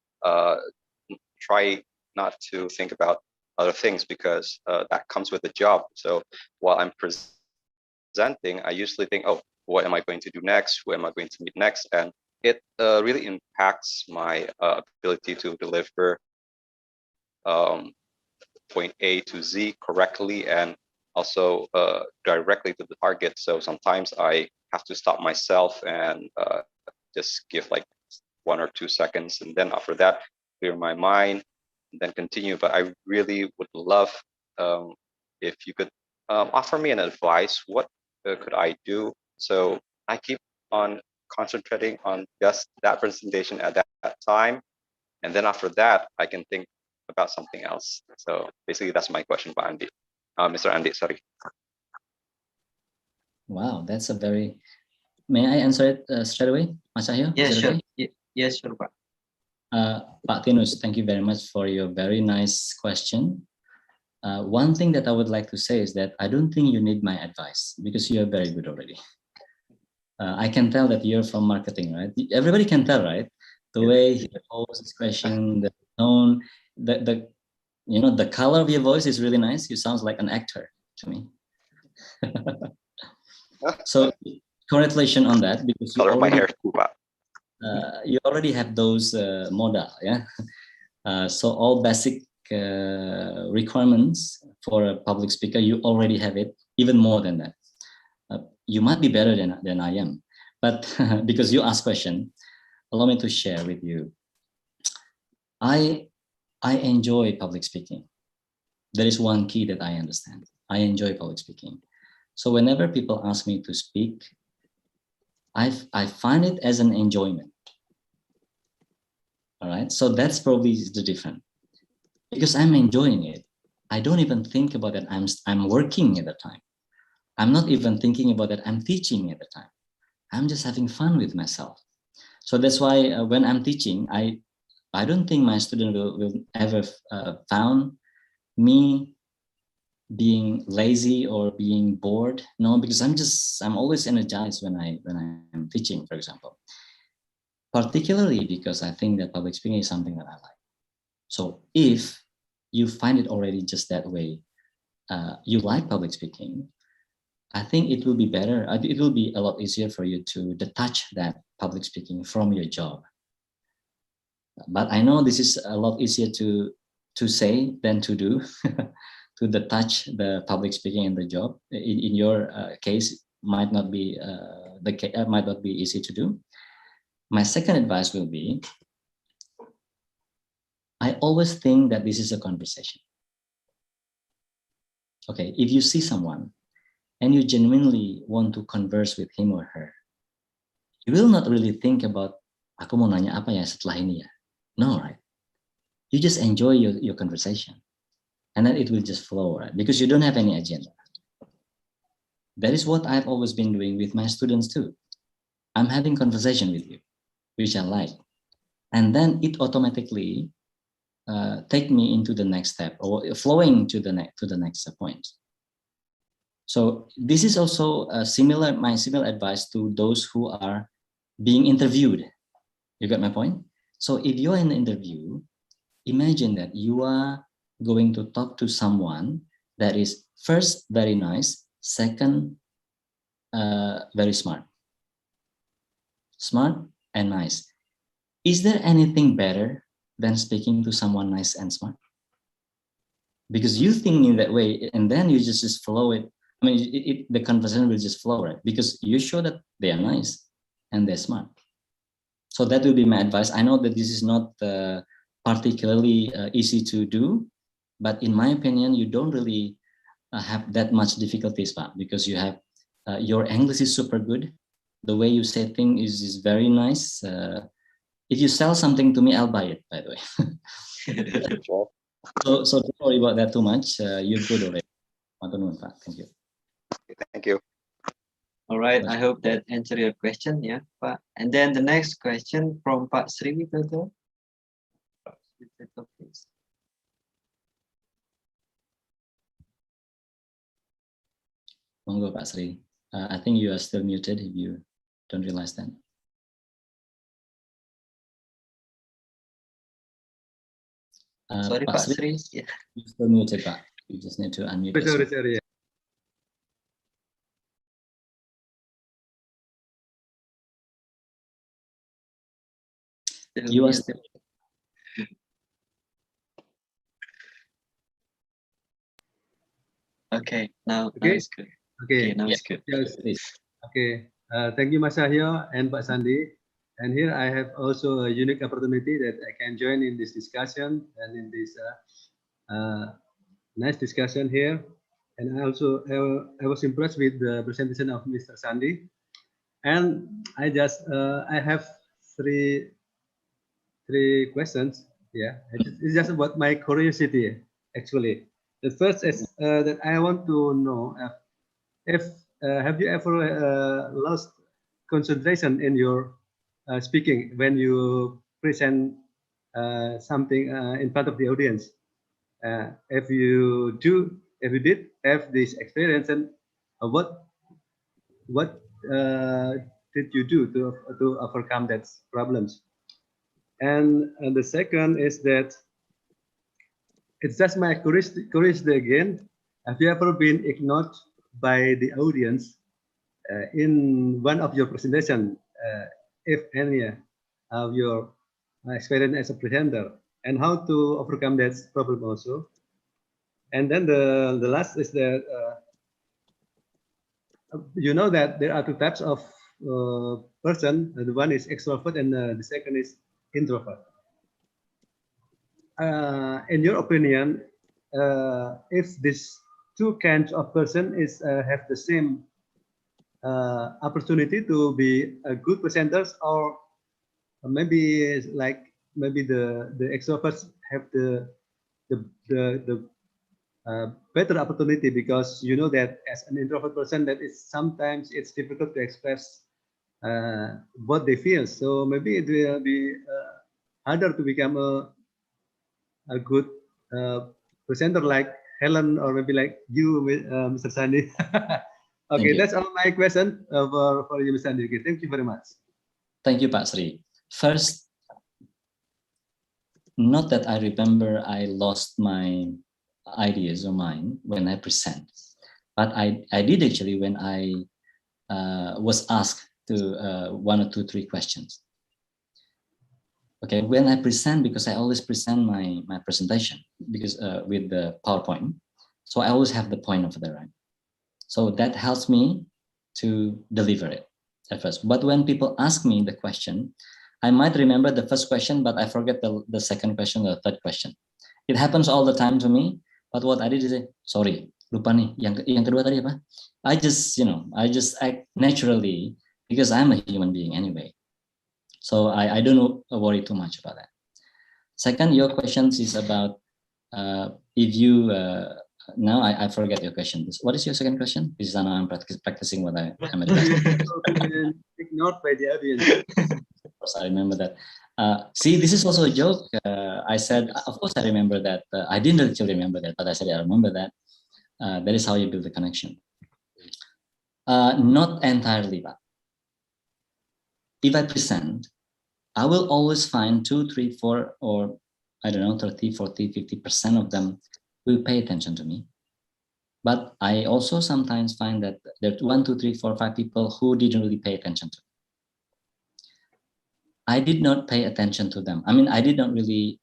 try not to think about other things because that comes with the job. So while I'm presenting, I usually think, oh, what am I going to do next? Who am I going to meet next? And it really impacts my ability to deliver point A to Z correctly and also directly to the target. So sometimes I have to stop myself and just give like 1 or 2 seconds, and then after that, clear my mind, and then continue. But I really would love if you could offer me an advice. What could I do so I keep on concentrating on just that presentation at that time, and then after that, I can think about something else. So basically, that's my question, Pak Andi. Mr. Andi, sorry. Wow, that's a very. May I answer it straight away, Mas Cahyo? Yes, Is it sure. okay? Yes, sure, Pak. Pak Tinus, thank you very much for your very nice question. One thing that I would like to say is that I don't think you need my advice because you are very good already. I can tell that you're from marketing, right? Everybody can tell, right? The way he poses his question, the tone, the the color of your voice is really nice. You sound like an actor to me. So congratulations on that because you Color of my already, hair too, Pak. you already have those modal, yeah. So all basic requirements for a public speaker, you already have it, even more than that. You might be better than I am, but because you asked question, allow me to share with you. I enjoy public speaking. There is one key that I understand. I enjoy public speaking. So whenever people ask me to speak, I find it as an enjoyment. All right, so that's probably the difference. Because I'm enjoying it, I don't even think about that I'm working at the time. I'm not even thinking about that I'm teaching at the time. I'm just having fun with myself. So that's why when I'm teaching, I don't think my student will ever found me being lazy or being bored. No, because I'm always energized when I'm teaching, for example. Particularly because I think that public speaking is something that I like. So if you find it already just that way, you like public speaking, I think it will be better. It will be a lot easier for you to detach that public speaking from your job. But I know this is a lot easier to say than to do, to detach the public speaking in the job. In your case, might not be might not be easy to do. My second advice will be, I always think that this is a conversation. Okay, if you see someone and you genuinely want to converse with him or her, you will not really think about, aku mau nanya apa ya setelah ini ya. No, right? You just enjoy your conversation. And then it will just flow, right? Because you don't have any agenda. That is what I've always been doing with my students too. I'm having conversation with you, which I like. And then it automatically take me into the next step or flowing to the next point. So this is also my similar advice to those who are being interviewed. You got my point? So if you're in an interview, imagine that you are going to talk to someone that is first very nice, second very smart. Smart and nice. Is there anything better than speaking to someone nice and smart? Because you think in that way, and then you just flow it. I mean, the conversation will just flow, right? Because you show that they are nice and they're smart. So that will be my advice. I know that this is not particularly easy to do, but in my opinion, you don't really have that much difficulties, Pak, because you have your English is super good. The way you say things is very nice. If you sell something to me, I'll buy it, by the way. So don't worry about that too much. You're good already. Thank you. Thank you. All right, I hope that answered your question, yeah, Pak. And then the next question from Pak Sri Widodo. Please. Monggo, Pak Sri. I think you are still muted if you don't realize that. Sorry, Pak Sri. Yeah. You're still muted, Pak. You just need to unmute yourself. Sorry. You are still. Okay, now it's good. Okay, now it's good. Yes. Okay, thank you, Mas Cahyo and Pak Sandi. And here I have also a unique opportunity that I can join in this discussion and in this nice discussion here. And I was impressed with the presentation of Mr. Sandi. And I have three questions. Yeah, it's just about my curiosity actually. The first is that I want to know if have you ever lost concentration in your speaking when you present something in front of the audience? If you did have this experience, and what did you do to overcome that problems? And the second is that it's just my curiosity again. Have you ever been ignored by the audience in one of your presentation, if any of your experience as a presenter, and how to overcome that problem also? And then the last is that you know that there are two types of person. The one is extrovert and the second is introvert. In your opinion, if these two kinds of person have the same opportunity to be a good presenters, or maybe the extroverts have the better opportunity, because you know that as an introvert person that is sometimes it's difficult to express what they feel. So maybe it will be harder to become a good presenter like Helen, or maybe like you, Mr. Sandi. Okay, that's all my question for you, Mr. Sandi. Okay, thank you very much. Thank you, Pak Sri. First, not that I remember I lost my ideas or mine when I present, but I did actually when I was asked to 1 or 2, 3 questions. Okay, when I present, because I always present my presentation because with the PowerPoint, so I always have the point over there, right? So that helps me to deliver it at first. But when people ask me the question, I might remember the first question, but I forget the second question or third question. It happens all the time to me. But what I did is say, sorry, lupa nih. Yang kedua tadi apa? I just act naturally because I'm a human being anyway. So I don't worry too much about that. Second, your questions is about if you now I forget your question. What is your second question? This is now I'm practicing what I'm addressing. Ignored by the audience. Of course, I remember that. See, this is also a joke. I said, of course, I remember that. I didn't actually remember that, but I said I remember that. That is how you build the connection. Not entirely, but if I present, I will always find 2, 3, 4, or I don't know, 30, 40, 50% of them will pay attention to me. But I also sometimes find that there are 1, 2, 3, 4, 5 people who didn't really pay attention to me. I did not pay attention to them. I mean, I did not really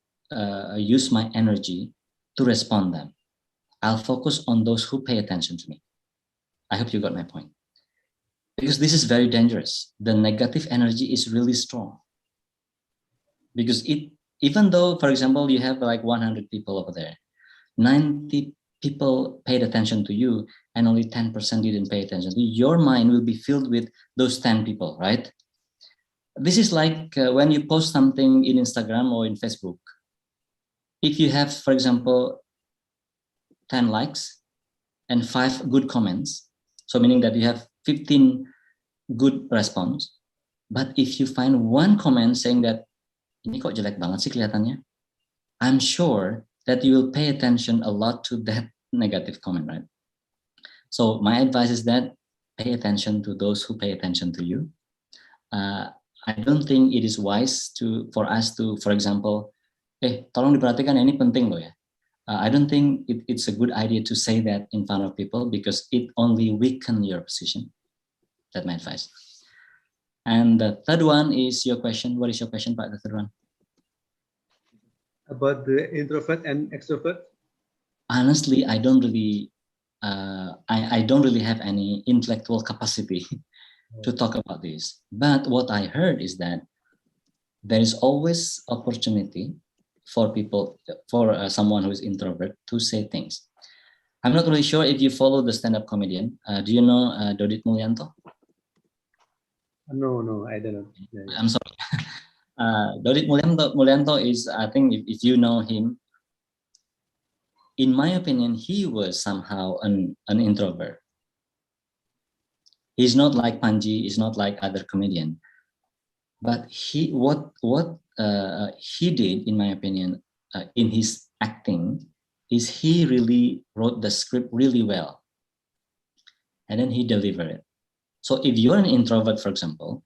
use my energy to respond them. I'll focus on those who pay attention to me. I hope you got my point. Because this is very dangerous. The negative energy is really strong. Because even though, for example, you have like 100 people over there, 90 people paid attention to you and only 10% didn't pay attention to you, your mind will be filled with those 10 people, right? This is like when you post something in Instagram or in Facebook. If you have, for example, 10 likes and 5 good comments, so meaning that you have 15 good response. But if you find one comment saying that ini kok jelek banget sih kelihatannya, I'm sure that you will pay attention a lot to that negative comment, right? So my advice is that pay attention to those who pay attention to you. I don't think it is wise for us to, for example, tolong diperhatikan, ini penting loh ya. I don't think it's a good idea to say that in front of people because it only weaken your position. That's my advice. And the third one is your question. What is your question, Pak? The third one? About the introvert and extrovert. Honestly, I don't really have any intellectual capacity to talk about this. But what I heard is that there is always opportunity for people, for someone who is introvert to say things. I'm not really sure if you follow the stand-up comedian. Do you know Dodit Mulyanto? No, I don't know. I'm sorry. Dodit Mulyanto is, I think if you know him, in my opinion, he was somehow an introvert. He's not like Panji, he's not like other comedian. But what he did, in my opinion, in his acting, is he really wrote the script really well. And then he delivered it. So if you're an introvert, for example,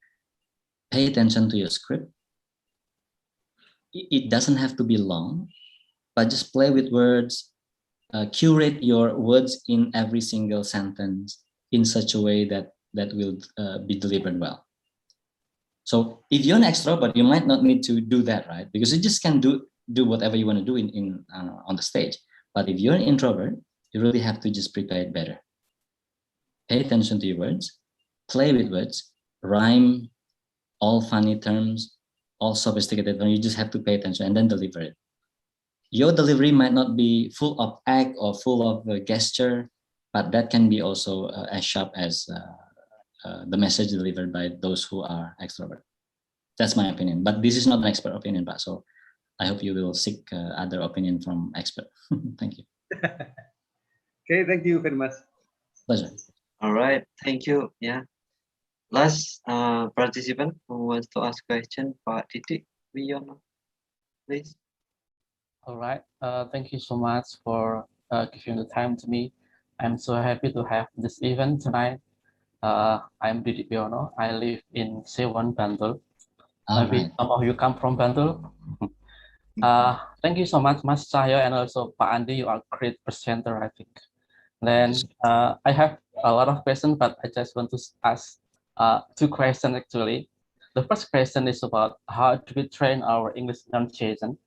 pay attention to your script. It doesn't have to be long, but just play with words, curate your words in every single sentence in such a way that will be delivered well. So if you're an extrovert, you might not need to do that, right? Because you just can do whatever you want to do on the stage. But if you're an introvert, you really have to just prepare it better. Pay attention to your words, play with words, rhyme, all funny terms, all sophisticated terms. You just have to pay attention and then deliver it. Your delivery might not be full of act or full of gesture, but that can be also as sharp as the message delivered by those who are extrovert. That's my opinion, but this is not an expert opinion, Pak. So I hope you will seek other opinion from expert. Thank you. Okay, thank you very much. Pleasure. All right, thank you. Yeah. Last participant who wants to ask question, Pak Titik Wiono, please. All right. Thank you so much for giving the time to me. I'm so happy to have this event tonight. I'm Didik Wiono. I live in Sewan, Bantul. Maybe some of you come from Bantul. Thank you so much, Mas Cahyo, and also Pak Andi. You are a great presenter, I think. Then I have a lot of questions, but I just want to ask two questions actually. The first question is about how do we train our English pronunciation.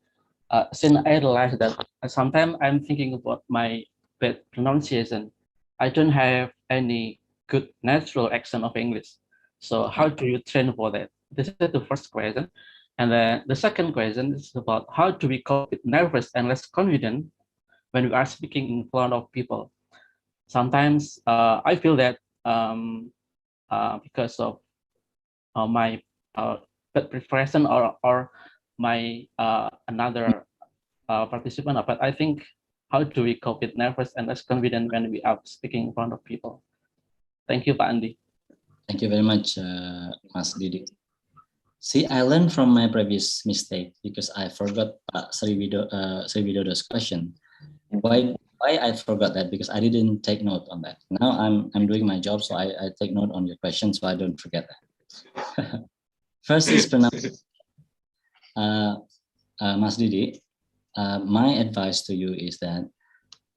Since I realized that sometimes I'm thinking about my bad pronunciation, I don't have any good natural accent of English. So how do you train for that? This is the first question. And then the second question is about how do we cope with nervous and less confident when we are speaking in front of people. Sometimes I feel that because of my bad preparation or my another participant, but I think how do we cope with nervous and less confident when we are speaking in front of people? Thank you, Pak Andi. Thank you very much, Mas Didik. See, I learned from my previous mistake because I forgot Sri Widodo's question. Why I forgot that? Because I didn't take note on that. Now I'm doing my job, so I take note on your question, so I don't forget that. First is pronunciation. Mas Didik, my advice to you is that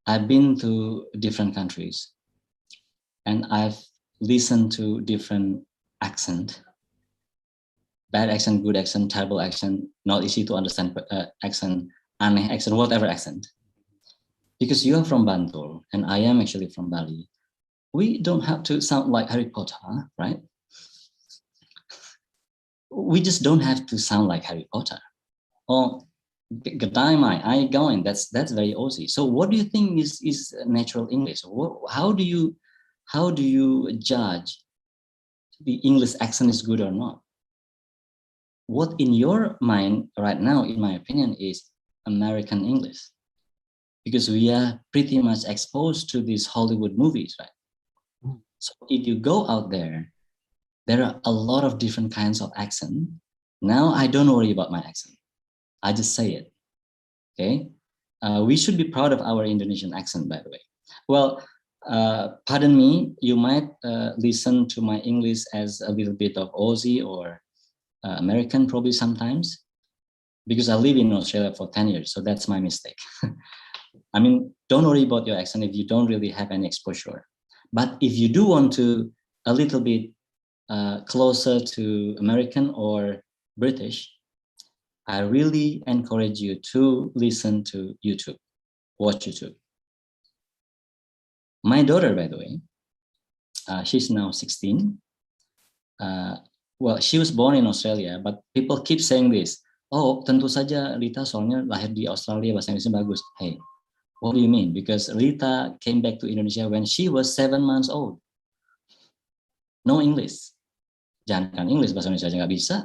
I've been to different countries and I've listened to different accent, bad accent, good accent, terrible accent, not easy to understand accent, aneh accent, whatever accent. Because you are from Bantul and I am actually from Bali, we don't have to sound like Harry Potter, right? We just don't have to sound like Harry Potter. Or Gadai mai, I going. That's very Aussie. So what do you think is natural English? How do you judge the English accent is good or not? What in your mind right now, in my opinion, is American English, because we are pretty much exposed to these Hollywood movies, right? So if you go out there, there are a lot of different kinds of accent. Now I don't worry about my accent. I just say it. Okay. We should be proud of our Indonesian accent, by the way. Well, pardon me, you might listen to my English as a little bit of Aussie or American probably sometimes, because I live in Australia for 10 years, so that's my mistake. I mean, don't worry about your accent if you don't really have any exposure. But if you do want to a little bit closer to American or British, I really encourage you to listen to YouTube, watch YouTube. My daughter, by the way, she's now 16. Well, she was born in Australia, but people keep saying this. Oh, tentu saja Rita soalnya lahir di Australia, bahasa Inggrisnya bagus. Hey, what do you mean? Because Rita came back to Indonesia when she was 7 months old. No English. Jangan English, bahasa Indonesia aja nggak bisa.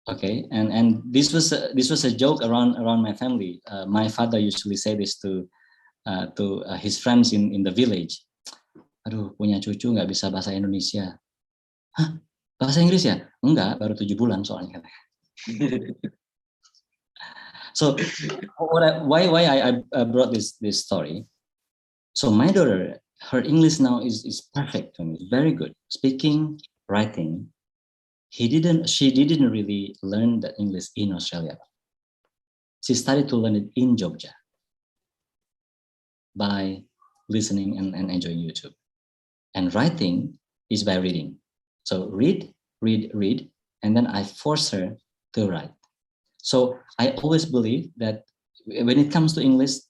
Okay, and this was a joke around my family. My father usually say this to his friends in the village. Aduh, punya cucu nggak bisa bahasa Indonesia. Hah? Bahasa Inggris ya? Enggak, baru 7 bulan soalnya. So why I brought this story? So my daughter, her English now is perfect to me, very good. Speaking, writing. She didn't really learn the English in Australia. She started to learn it in Jogja by listening and enjoying YouTube. And writing is by reading. So read, and then I force her to write. So I always believe that when it comes to English,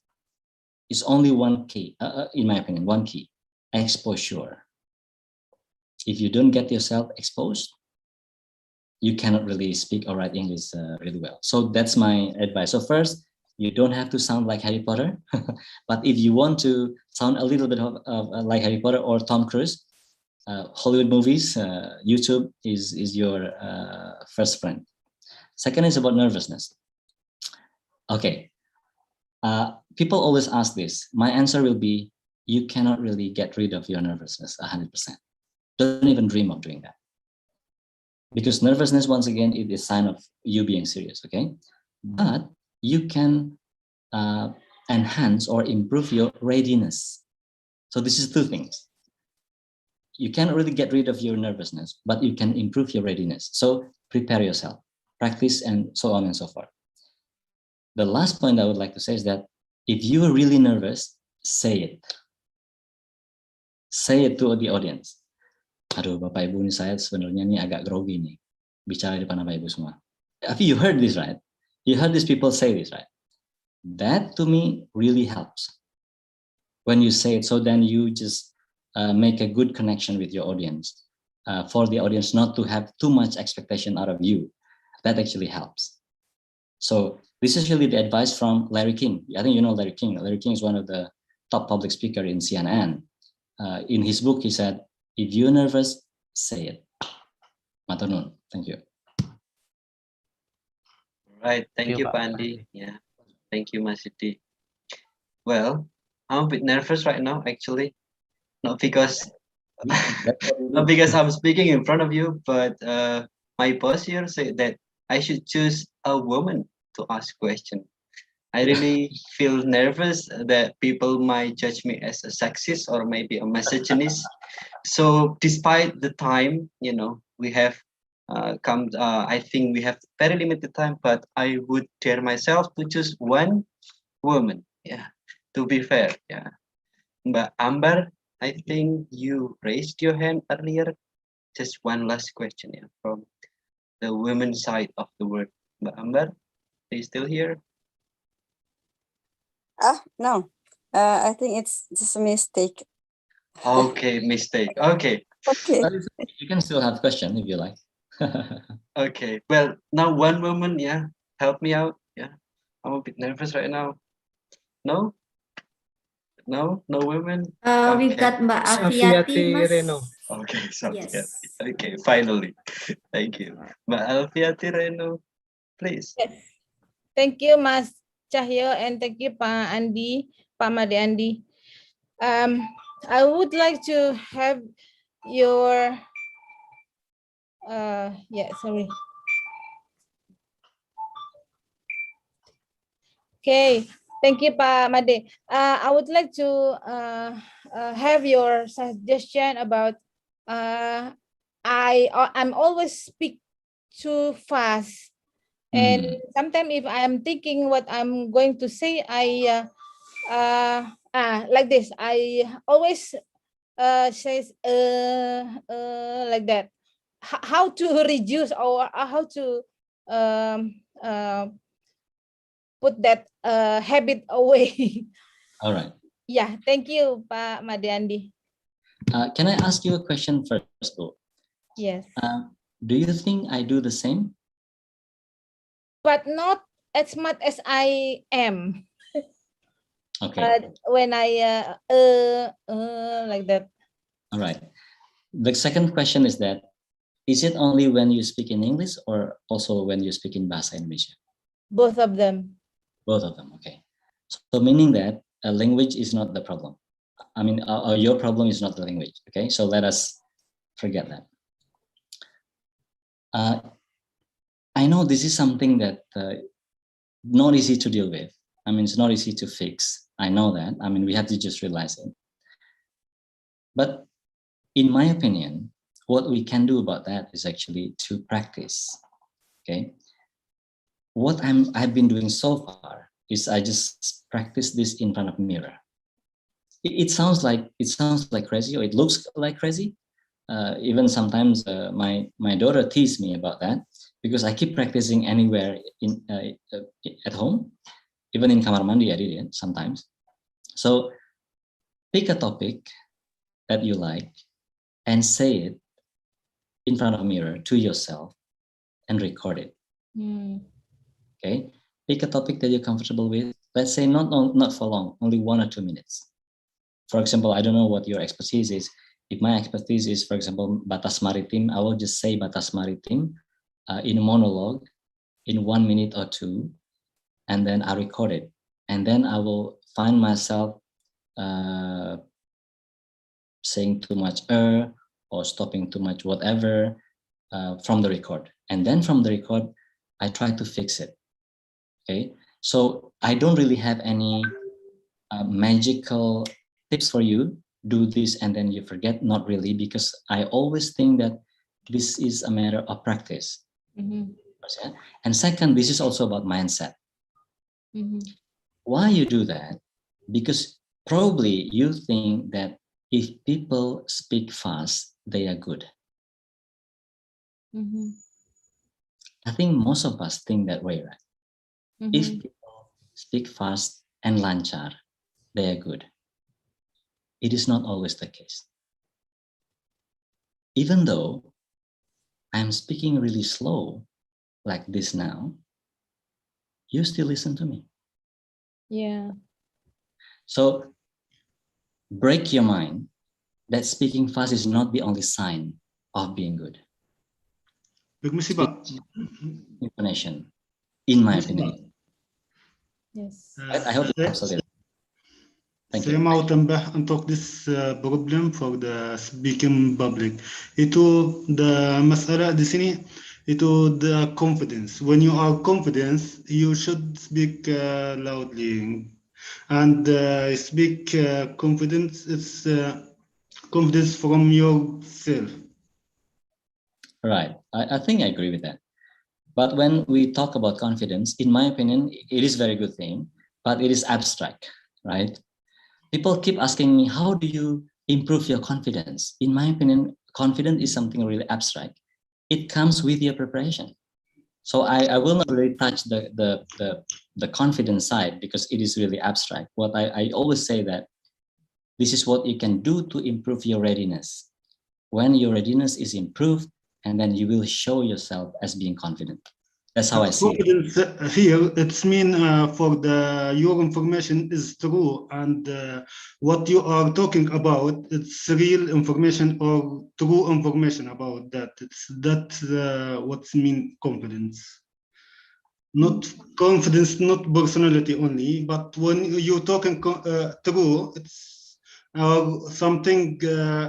it's only one key, in my opinion, one key, exposure. If you don't get yourself exposed, you cannot really speak or write English really well. So that's my advice. So first, you don't have to sound like Harry Potter, but if you want to sound a little bit of like Harry Potter or Tom Cruise, Hollywood movies, YouTube is your first friend. Second is about nervousness. Okay, people always ask this. My answer will be, you cannot really get rid of your nervousness 100%. Don't even dream of doing that. Because nervousness, once again, it is a sign of you being serious, okay? But you can enhance or improve your readiness. So this is two things. You cannot really get rid of your nervousness, but you can improve your readiness. So prepare yourself, practice, and so on and so forth. The last point I would like to say is that if you are really nervous, say it. Say it to the audience. Aduh, Bapak Ibu, ini saya sebenarnya nih agak grogi nih, bicara di depan Bapak Ibu semua. You heard this, right? You heard these people say this, right? That to me really helps when you say it. So then you just make a good connection with your audience. For the audience not to have too much expectation out of you, that actually helps. So this is really the advice from Larry King. I think you know Larry King. Larry King is one of the top public speaker in CNN. In his book, he said, if you're nervous, say it. Matur nuwun. Thank you. Right. Thank you, Pak Andi. Yeah. Thank you, Mas Siti. Well, I'm a bit nervous right now, actually. Not because I'm speaking in front of you, but my boss here said that I should choose a woman to ask questions. I really feel nervous that people might judge me as a sexist or maybe a misogynist. So despite the time, we have I think we have very limited time, but I would dare myself to choose one woman. Yeah, to be fair. Yeah. But Amber, I think you raised your hand earlier. Just one last question, from the women's side of the world. But Amber, are you still here? No, I think it's just a mistake. Okay, mistake. Okay. Okay. You can still have a question if you like. Okay. Well, now one woman, help me out. Yeah, I'm a bit nervous right now. No women. We've got Mbak Alfiati, Mas. Okay, sorry. Yes. Okay, finally. Thank you. Mbak Alfiati Reno, please. Yes. Thank you, Mas Cahyo, and thank you, Pak Andi, Pak Made Andi. I would like to have your yeah, sorry. Okay, thank you, Pak Made. I would like to have your suggestion about I'm always speak too fast, and sometimes if I'm thinking what I'm going to say, I like this. I always says like that. How to reduce or how to put that habit away. All right. Yeah, thank you, Pak Made Andi. Can I ask you a question first, Bo? Yes. Do you think I do the same? But not as much as I am. Okay. When I like that. All right. The second question is that, is it only when you speak in English or also when you speak in Bahasa Indonesia? Both of them. Both of them, okay. So meaning that a language is not the problem. I mean, your problem is not the language, okay? So let us forget that. I know this is something that not easy to deal with. I mean, it's not easy to fix. I know that. I mean, we have to just realize it. But in my opinion, what we can do about that is actually to practice, okay? What I've been doing so far is I just practice this in front of a mirror. It sounds like crazy, or it looks like crazy. Even sometimes my daughter teases me about that because I keep practicing anywhere at home, even in kamar mandi I did it sometimes. So pick a topic that you like and say it in front of a mirror to yourself and record it. Okay, pick a topic that you're comfortable with. Let's say not for long, only 1 or 2 minutes. For example, I don't know what your expertise is. If my expertise is, for example, batas maritim, I will just say batas maritim in a monologue in 1 minute or 2, and then I record it. And then I will find myself saying too much or stopping too much whatever from the record. And then from the record, I try to fix it. Okay, so I don't really have any magical tips for you. Do this and then you forget. Not really, because I always think that this is a matter of practice. And second, this is also about mindset. Why you do that? Because probably you think that if people speak fast, they are good. I think most of us think that way, right? If people speak fast and lancar, they are good. It is not always the case. Even though I'm speaking really slow, like this now, you still listen to me. Yeah. So break your mind that speaking fast is not the only sign of being good. Intonation, in my opinion. Yes. I hope it helps a little. Saya mau tambah untuk this problem for the speaking public. Itu the masalah di sini itu the confidence. When you are confident, you should speak loudly, and speak confidence. It's confidence from yourself. Right. I think I agree with that. But when we talk about confidence, in my opinion, it is a very good thing, but it is abstract, right? People keep asking me, how do you improve your confidence? In my opinion, confidence is something really abstract. It comes with your preparation. So I will not really touch the confidence side because it is really abstract. What I always say that this is what you can do to improve your readiness. When your readiness is improved, and then you will show yourself as being confident. That's how I see it. Confidence here, it's mean for your information is true, and what you are talking about, it's real information or true information about that. That's what's mean confidence. Not confidence, not personality only, but when you're talking true, it's or something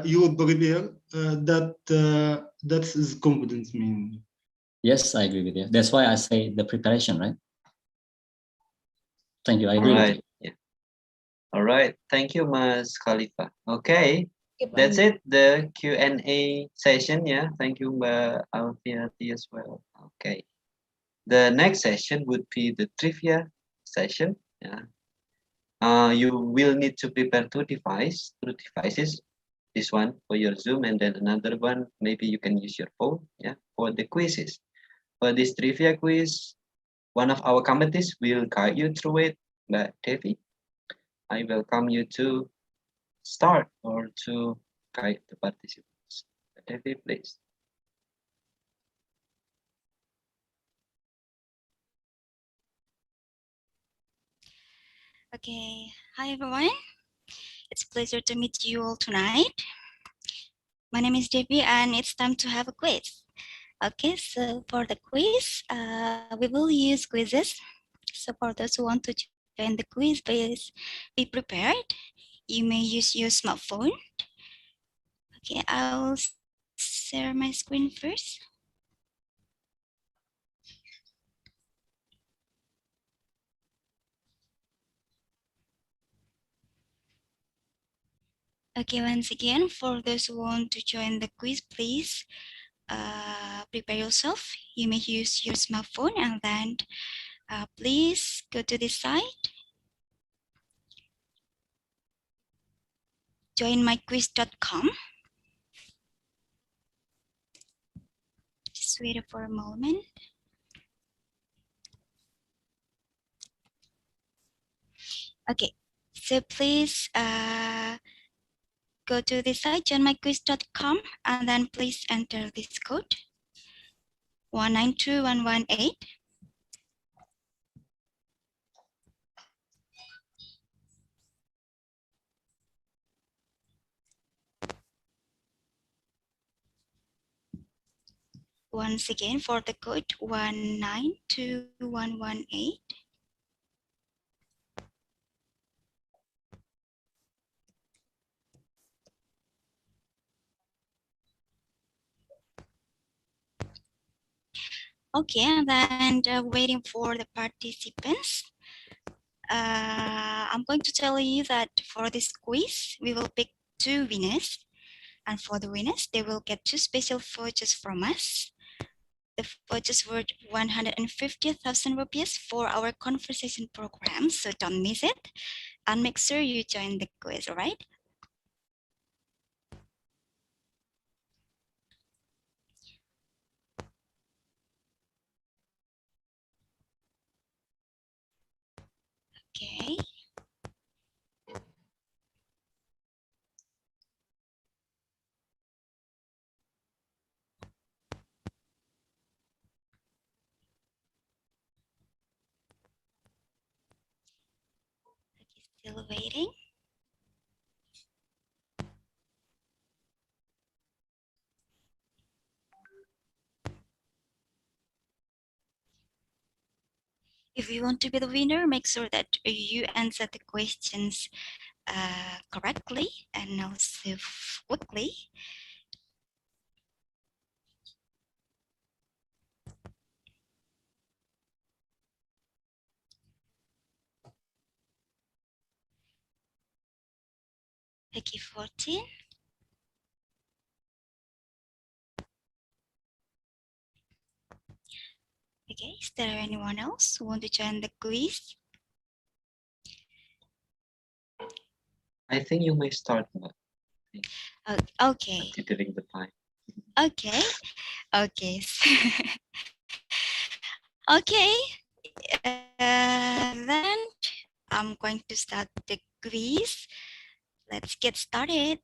you prepare, that is confidence mean. Yes, I agree with you. That's why I say the preparation, right? Thank you. I agree with you. Yeah. All right. Thank you, Mas Khalifa. Okay. Keep That's on. it, the Q&A session. Yeah. Thank you, Mbak Alfiati as well. Okay. The next session would be the trivia session. Yeah. You will need to prepare two devices. This one for your Zoom, and then another one, maybe you can use your phone, yeah, for the quizzes. For this trivia quiz, one of our committees will guide you through it. But Devi, I welcome you to start or to guide the participants. Devi, please. Okay, hi everyone. It's a pleasure to meet you all tonight. My name is Devi and it's time to have a quiz. Okay, so for the quiz, we will use quizzes. So for those who want to join the quiz, please be prepared. You may use your smartphone. Okay, I'll share my screen first. Okay, once again, for those who want to join the quiz, please prepare yourself. You may use your smartphone and then please go to this site, joinmyquiz.com. Just wait for a moment. Okay, so please go to this site, joinmyquiz.com, and then please enter this code 192118. Once again, for the code 192118. Okay, and then waiting for the participants. I'm going to tell you that for this quiz, we will pick two winners. And for the winners, they will get two special vouchers from us. The vouchers worth 150,000 rupees for our conversation program. So don't miss it. And make sure you join the quiz, all right? Okay. Still waiting. If you want to be the winner, make sure that you answer the questions correctly and also quickly. Peggy 14. Okay, is there anyone else who want to join the quiz? I think you may start. Okay. Considering the time. Okay. Okay. Okay. Then I'm going to start the quiz. Let's get started.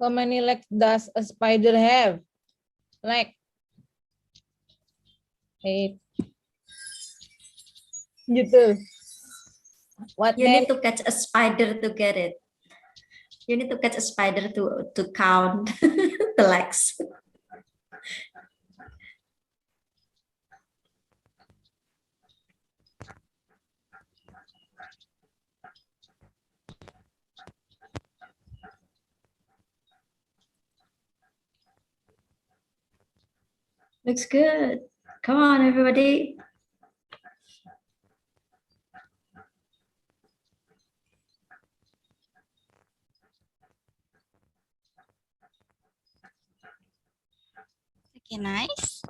How many legs does a spider have? Leg. 8. Gitu. What You name? need to catch a spider to get it. You need to catch a spider to count the legs. Looks good. Come on, everybody. Okay, nice.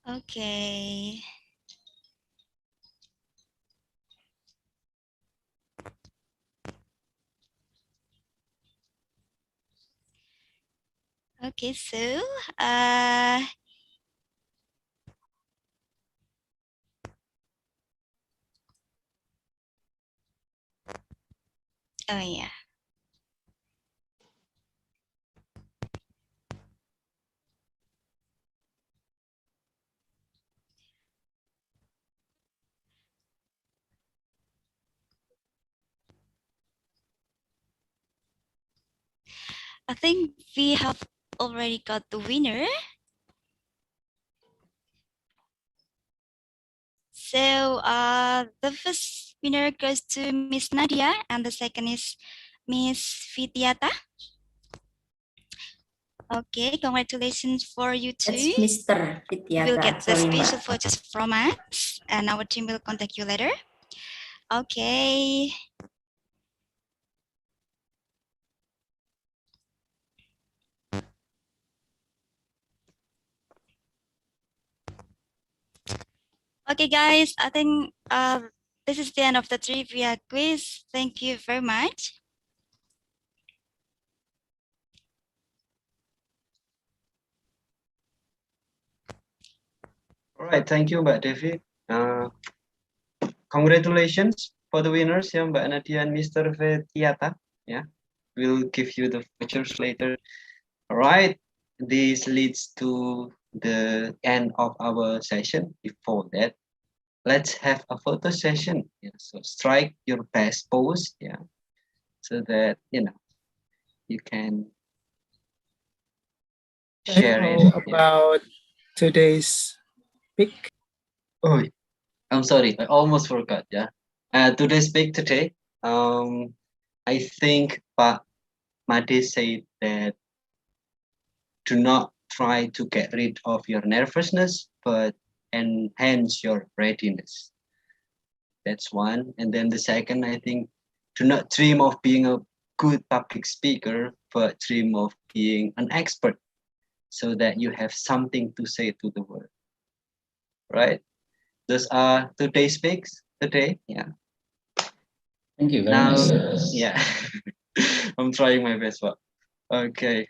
Okay. Okay, so oh yeah. I think we have already got the winner. So the first winner goes to Miss Nadia and the second is Miss Vidyata. Okay, congratulations for you two. That's Mr. Vidyata. We'll get the Sorry, special Mbak. photos from us and our team will contact you later. Okay. Okay, guys, I think this is the end of the trivia quiz. Thank you very much. All right, thank you, Mbak Devi. Congratulations for the winners, yeah, Mbak Nadia and Mr. Vetiata. Yeah, we'll give you the vouchers later. All right, this leads to the end of our session. Before that, let's have a photo session. Yeah, so strike your best pose. Yeah, so that you can share it. How about today's pick? Oh, I'm sorry, I almost forgot. Yeah, today's speak today. I think Pak Made said that do not try to get rid of your nervousness, but enhance your readiness. That's one. And then the second, I think, do not dream of being a good public speaker, but dream of being an expert so that you have something to say to the world. Right? Those are today's speaks today. Yeah. Thank you very Now, much. yeah, I'm trying my best. But okay.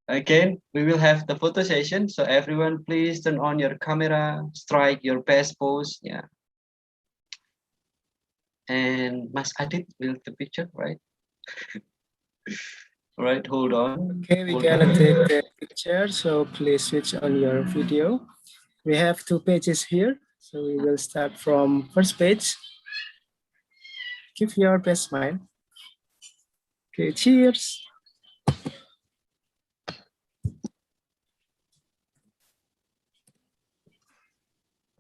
Again, we will have the photo session. So everyone, please turn on your camera, strike your best pose. Yeah. And Mas Adit will the picture, right? All right, hold on. Okay, we're gonna take the picture. So please switch on your video. We have 2 pages here. So we will start from first page. Give your best smile. Okay, cheers.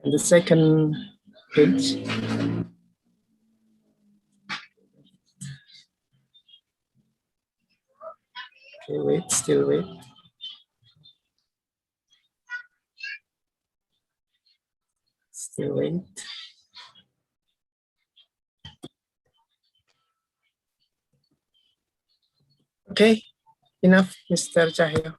And the second page. wait, still wait. Still wait. Okay, enough, Mr. Cahyo.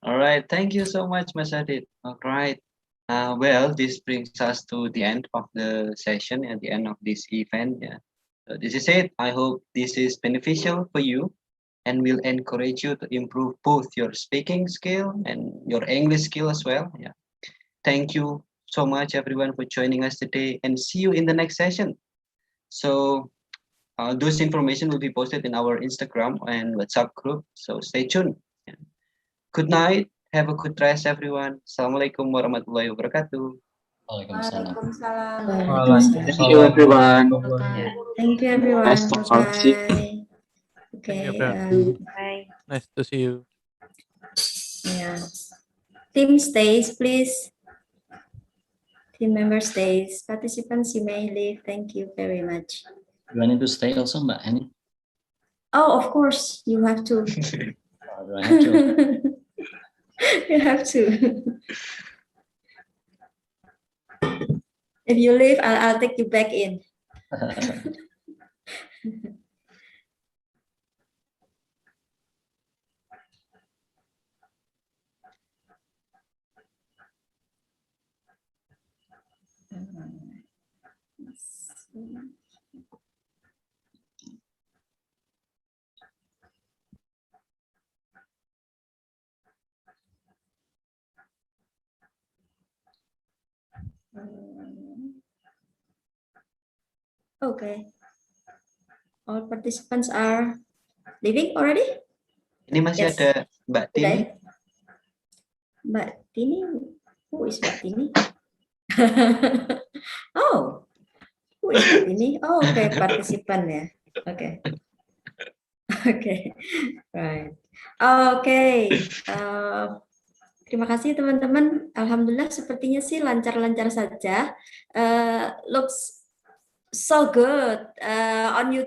All right, thank you so much, Mas Adit. All right. Well, this brings us to the end of the session and the end of this event. Yeah. So this is it. I hope this is beneficial for you and will encourage you to improve both your speaking skill and your English skill as well. Yeah. Thank you so much, everyone, for joining us today, and see you in the next session. So those information will be posted in our Instagram and WhatsApp group. So stay tuned. Yeah. Good night. Have a good rest, everyone. Assalamualaikum warahmatullahi wabarakatuh. Waalaikumsalam. Waalaikumsalam. Thank you, everyone. Thank you, everyone. Nice to talk to you. Bye. Okay. Bye. Nice to see you. Yeah. Team stays, please. Team member stays. Participants, you may leave. Thank you very much. Do I need to stay also, Mbak Henny? Oh, of course, you have to. Do I have to? You have to. If you leave, I'll take you back in. Okay. All participants are leaving already? Ini masih ada Mbak Tini. Mbak Tini? Who is Mbak Tini? Oh, who is Mbak Tini? Oh, okay, participant ya. Okay. Okay, right. Okay. Terima kasih teman-teman. Alhamdulillah sepertinya sih lancar-lancar saja. Looks so good on YouTube.